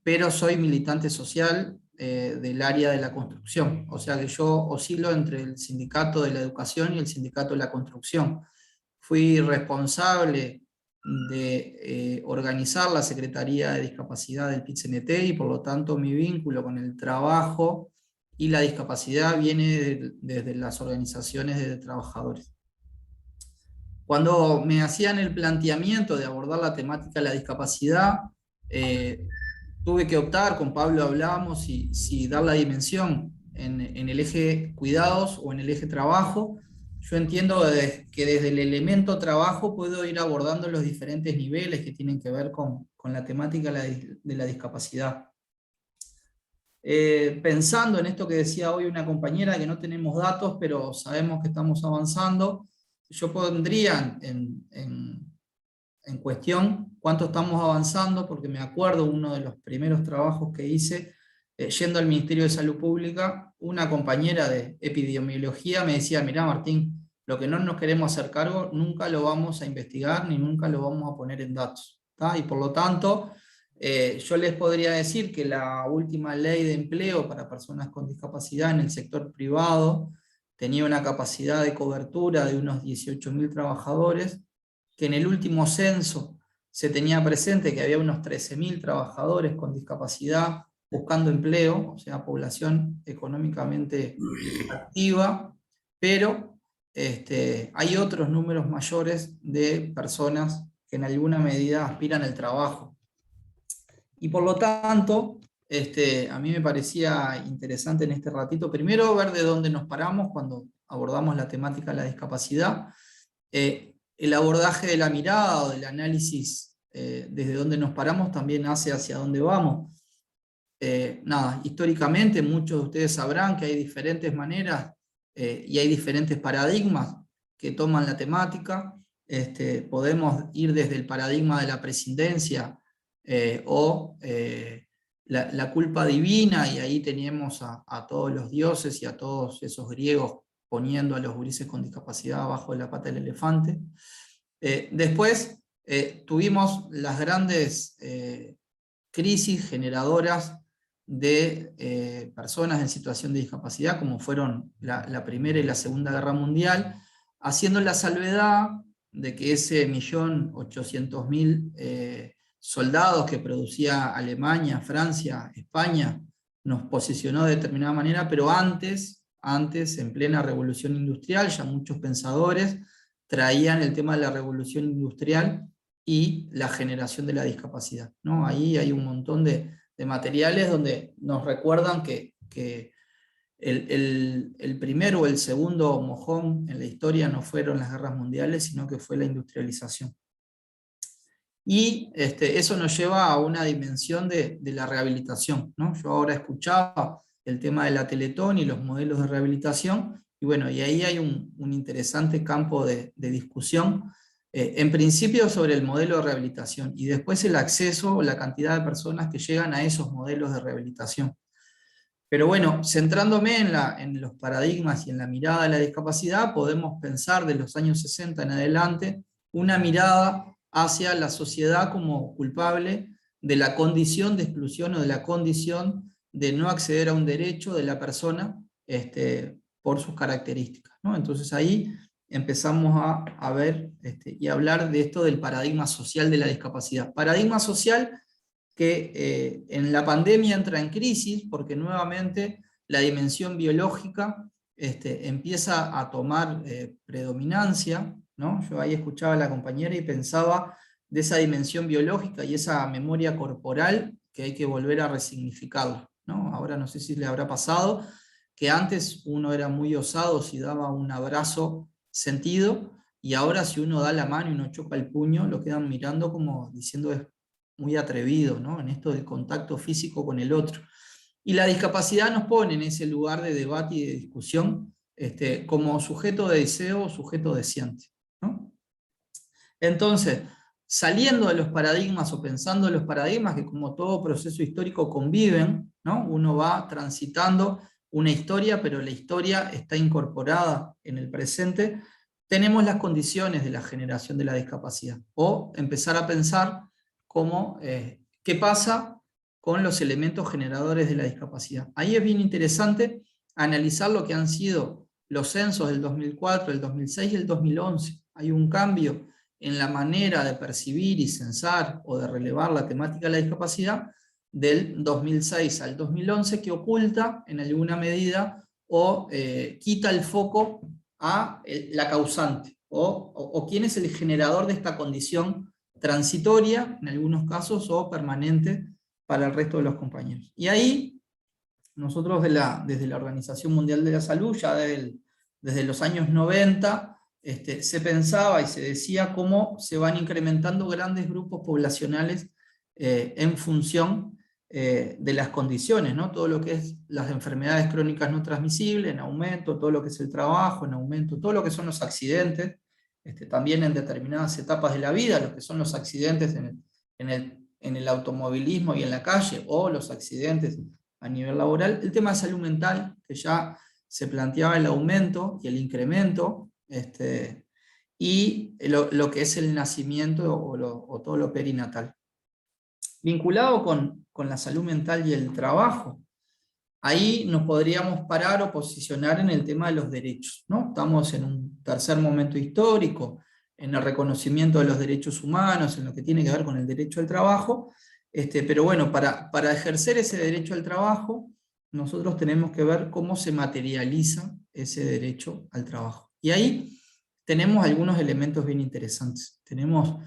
pero soy militante social del área de la construcción, o sea que yo oscilo entre el sindicato de la educación y el sindicato de la construcción. Fui responsable de organizar la Secretaría de Discapacidad del PIT-CNT y por lo tanto mi vínculo con el trabajo y la discapacidad viene desde las organizaciones de trabajadores. Cuando me hacían el planteamiento de abordar la temática de la discapacidad, tuve que optar, con Pablo hablábamos, si dar la dimensión en el eje cuidados o en el eje trabajo. Yo entiendo que desde el elemento trabajo puedo ir abordando los diferentes niveles que tienen que ver con la temática de la discapacidad. Pensando en esto que decía hoy una compañera, que no tenemos datos, pero sabemos que estamos avanzando, yo pondría en cuestión cuánto estamos avanzando, porque me acuerdo uno de los primeros trabajos que hice, yendo al Ministerio de Salud Pública, una compañera de epidemiología me decía, mirá Martín, lo que no nos queremos hacer cargo, nunca lo vamos a investigar, ni nunca lo vamos a poner en datos, ¿tá? Y por lo tanto, Yo les podría decir que la última ley de empleo para personas con discapacidad en el sector privado tenía una capacidad de cobertura de unos 18.000 trabajadores, que en el último censo se tenía presente que había unos 13.000 trabajadores con discapacidad buscando empleo, o sea, población económicamente activa, pero hay otros números mayores de personas que en alguna medida aspiran al trabajo. Y por lo tanto, a mí me parecía interesante en este ratito, primero ver de dónde nos paramos cuando abordamos la temática de la discapacidad, el abordaje de la mirada o del análisis desde dónde nos paramos también hace hacia dónde vamos. Históricamente muchos de ustedes sabrán que hay diferentes maneras y hay diferentes paradigmas que toman la temática. Podemos ir desde el paradigma de la prescindencia o la culpa divina, y ahí teníamos a todos los dioses y a todos esos griegos poniendo a los gurises con discapacidad abajo de la pata del elefante. Después tuvimos las grandes crisis generadoras de personas en situación de discapacidad, como fueron la Primera y la Segunda Guerra Mundial, haciendo la salvedad de que ese 1.800.000 soldados que producía Alemania, Francia, España, nos posicionó de determinada manera, pero antes, en plena revolución industrial, ya muchos pensadores traían el tema de la revolución industrial y la generación de la discapacidad, ¿no? Ahí hay un montón de materiales donde nos recuerdan que el primero o el segundo mojón en la historia no fueron las guerras mundiales, sino que fue la industrialización. Y eso nos lleva a una dimensión de la rehabilitación, ¿no? Yo ahora escuchaba el tema de la Teletón y los modelos de rehabilitación, y bueno, y ahí hay un interesante campo de discusión, en principio sobre el modelo de rehabilitación, y después el acceso o la cantidad de personas que llegan a esos modelos de rehabilitación. Pero bueno, centrándome en los paradigmas y en la mirada de la discapacidad, podemos pensar de los años 60 en adelante una mirada hacia la sociedad como culpable de la condición de exclusión o de la condición de no acceder a un derecho de la persona por sus características, ¿no? Entonces ahí empezamos a ver y a hablar de esto del paradigma social de la discapacidad. Paradigma social que en la pandemia entra en crisis porque nuevamente la dimensión biológica empieza a tomar predominancia, ¿no? Yo ahí escuchaba a la compañera y pensaba de esa dimensión biológica y esa memoria corporal que hay que volver a resignificarla, ¿no? Ahora no sé si le habrá pasado que antes uno era muy osado si daba un abrazo sentido, y ahora si uno da la mano y uno choca el puño, lo quedan mirando como diciendo es muy atrevido, ¿no? En esto del contacto físico con el otro. Y la discapacidad nos pone en ese lugar de debate y de discusión como sujeto de deseo o sujeto deseante, ¿no? Entonces, saliendo de los paradigmas o pensando en los paradigmas que como todo proceso histórico conviven, ¿no? Uno va transitando una historia, pero la historia está incorporada en el presente, tenemos las condiciones de la generación de la discapacidad, o empezar a pensar cómo, qué pasa con los elementos generadores de la discapacidad. Ahí es bien interesante analizar lo que han sido los censos del 2004, el 2006 y el 2011. Hay un cambio en la manera de percibir y censar o de relevar la temática de la discapacidad del 2006 al 2011, que oculta en alguna medida o quita el foco a la causante o quién es el generador de esta condición transitoria, en algunos casos, o permanente para el resto de los compañeros. Y ahí, nosotros desde la Organización Mundial de la Salud, ya desde los años 90, se pensaba y se decía cómo se van incrementando grandes grupos poblacionales en función de las condiciones, ¿no? Todo lo que es las enfermedades crónicas no transmisibles en aumento, todo lo que es el trabajo en aumento, todo lo que son los accidentes, también en determinadas etapas de la vida, lo que son los accidentes en el automovilismo y en la calle, o los accidentes a nivel laboral, el tema de salud mental, que ya se planteaba el aumento y el incremento, y lo que es el nacimiento o todo lo perinatal. Vinculado con la salud mental y el trabajo, ahí nos podríamos parar o posicionar en el tema de los derechos, ¿no? Estamos en un tercer momento histórico, en el reconocimiento de los derechos humanos, en lo que tiene que ver con el derecho al trabajo, pero bueno, para ejercer ese derecho al trabajo, nosotros tenemos que ver cómo se materializa ese derecho al trabajo. Y ahí tenemos algunos elementos bien interesantes. Tenemos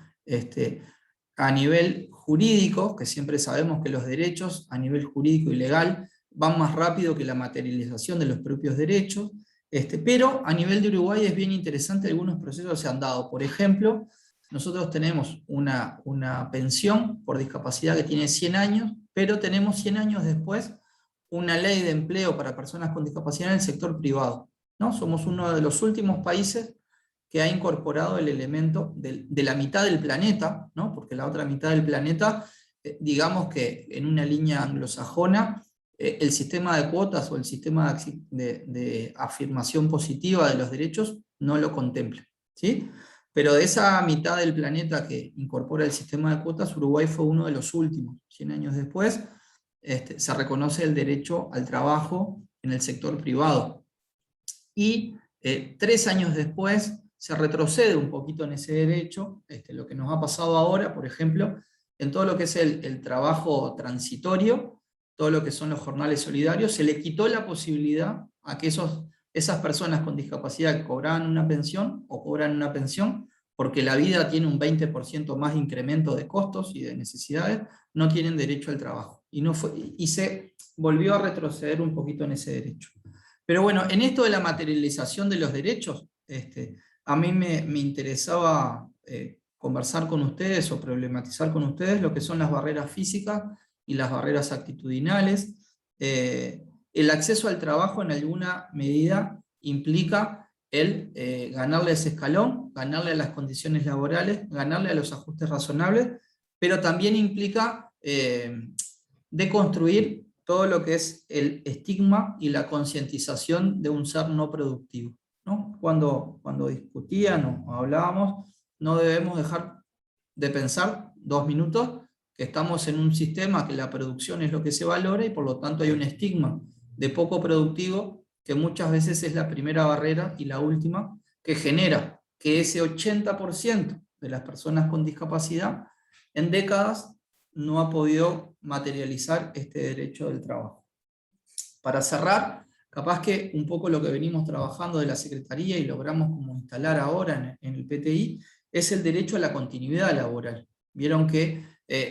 a nivel jurídico, que siempre sabemos que los derechos a nivel jurídico y legal van más rápido que la materialización de los propios derechos, pero a nivel de Uruguay es bien interesante, algunos procesos se han dado. Por ejemplo, nosotros tenemos una pensión por discapacidad que tiene 100 años, pero tenemos 100 años después una ley de empleo para personas con discapacidad en el sector privado, ¿no? Somos uno de los últimos países que ha incorporado el elemento de la mitad del planeta, ¿no? Porque la otra mitad del planeta, digamos que en una línea anglosajona, el sistema de cuotas o el sistema de afirmación positiva de los derechos no lo contempla, ¿sí? Pero de esa mitad del planeta que incorpora el sistema de cuotas, Uruguay fue uno de los últimos. 100 años después se reconoce el derecho al trabajo en el sector privado. Y 3 años después se retrocede un poquito en ese derecho, lo que nos ha pasado ahora, por ejemplo, en todo lo que es el trabajo transitorio, todo lo que son los jornales solidarios, se le quitó la posibilidad a que esas personas con discapacidad que cobraban una pensión o cobran una pensión, porque la vida tiene un 20% más de incremento de costos y de necesidades, no tienen derecho al trabajo. Y se volvió a retroceder un poquito en ese derecho. Pero bueno, en esto de la materialización de los derechos, a mí me interesaba conversar con ustedes o problematizar con ustedes lo que son las barreras físicas y las barreras actitudinales. El acceso al trabajo en alguna medida implica el ganarle ese escalón, ganarle a las condiciones laborales, ganarle a los ajustes razonables, pero también implica deconstruir todo lo que es el estigma y la concientización de un ser no productivo, ¿no? Cuando discutían o hablábamos, no debemos dejar de pensar 2 minutos que estamos en un sistema que la producción es lo que se valora y por lo tanto hay un estigma de poco productivo que muchas veces es la primera barrera y la última que genera que ese 80% de las personas con discapacidad en décadas no ha podido materializar este derecho del trabajo. Para cerrar, capaz que un poco lo que venimos trabajando de la Secretaría y logramos como instalar ahora en el PTI es el derecho a la continuidad laboral. Vieron que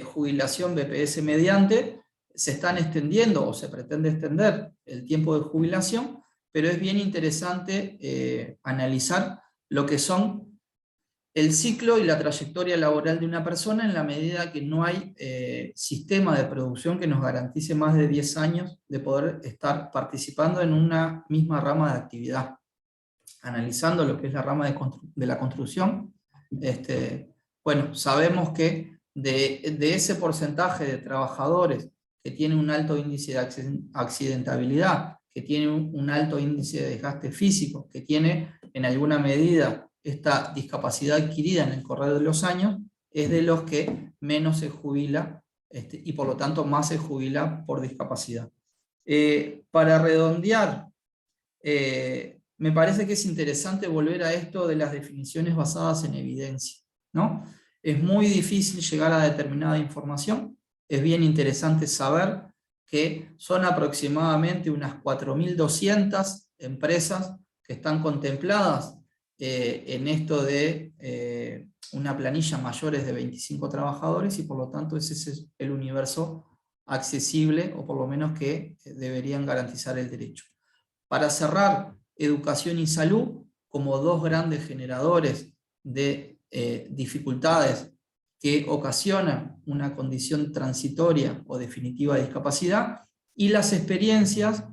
jubilación BPS mediante se están extendiendo o se pretende extender el tiempo de jubilación, pero es bien interesante analizar lo que son el ciclo y la trayectoria laboral de una persona en la medida que no hay sistema de producción que nos garantice más de 10 años de poder estar participando en una misma rama de actividad. Analizando lo que es la rama de la construcción, bueno, sabemos que de ese porcentaje de trabajadores que tiene un alto índice de accidentabilidad, que tiene un alto índice de desgaste físico, que tiene en alguna medida esta discapacidad adquirida en el correr de los años, es de los que menos se jubila y por lo tanto más se jubila por discapacidad. Para redondear, me parece que es interesante volver a esto de las definiciones basadas en evidencia, ¿no? Es muy difícil llegar a determinada información, es bien interesante saber que son aproximadamente unas 4.200 empresas que están contempladas en esto de una planilla mayores de 25 trabajadores y por lo tanto ese es el universo accesible o por lo menos que deberían garantizar el derecho. Para cerrar, educación y salud como 2 grandes generadores de dificultades que ocasionan una condición transitoria o definitiva de discapacidad, y las experiencias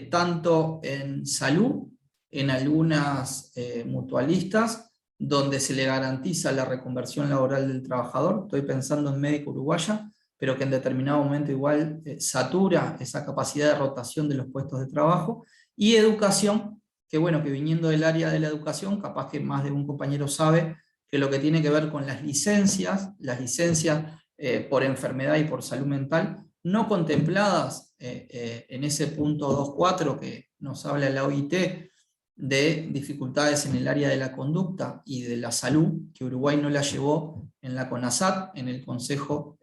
tanto en salud, en algunas mutualistas, donde se le garantiza la reconversión laboral del trabajador, estoy pensando en Médica Uruguaya, pero que en determinado momento igual satura esa capacidad de rotación de los puestos de trabajo, y educación, que bueno, que viniendo del área de la educación, capaz que más de un compañero sabe que lo que tiene que ver con las licencias por enfermedad y por salud mental, no contempladas en ese punto 2.4 que nos habla la OIT de dificultades en el área de la conducta y de la salud, que Uruguay no la llevó en la CONASAT, en el Consejo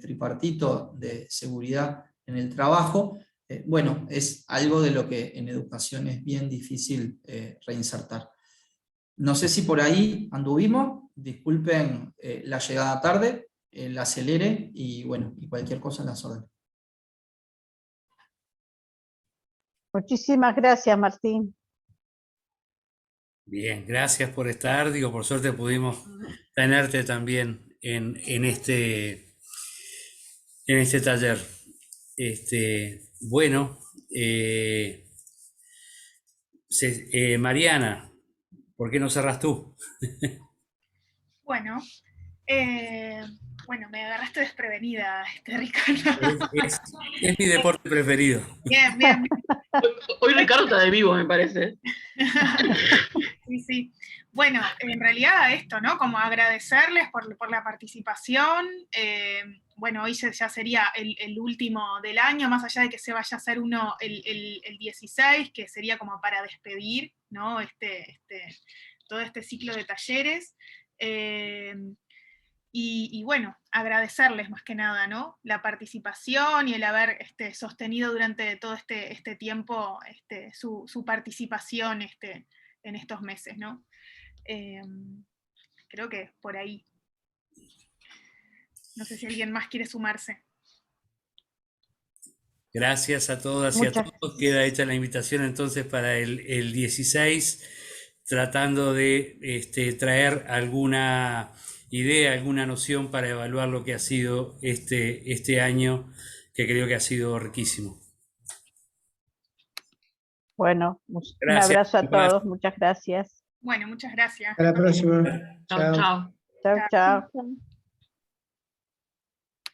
Tripartito de Seguridad en el Trabajo. Bueno, es algo de lo que en educación es bien difícil reinsertar. No sé si por ahí anduvimos, disculpen la llegada tarde, la acelere y bueno, y cualquier cosa en las órdenes. Muchísimas gracias, Martín. Bien, gracias por estar. Digo, por suerte pudimos tenerte también en este taller. Bueno, Mariana, ¿por qué no cerras tú? Bueno, me agarraste desprevenida, Ricardo. Es mi deporte preferido. Bien, bien. Hoy Ricardo está de vivo, me parece. Sí, sí. Bueno, en realidad esto, ¿no? Como agradecerles por la participación. Bueno, hoy ya sería el último del año, más allá de que se vaya a hacer uno el 16, que sería como para despedir, ¿no? Todo este ciclo de talleres. Y bueno, agradecerles más que nada, ¿no? La participación y el haber sostenido durante todo este tiempo su participación en estos meses, ¿no? Creo que por ahí. No sé si alguien más quiere sumarse. Gracias a todas y a todos. Queda hecha la invitación entonces para el 16, tratando de traer alguna idea, alguna noción para evaluar lo que ha sido este año, que creo que ha sido riquísimo. Bueno, un abrazo a todos, muchas gracias. Bueno, muchas gracias. Hasta la próxima. Chao, chao. Chao, chao.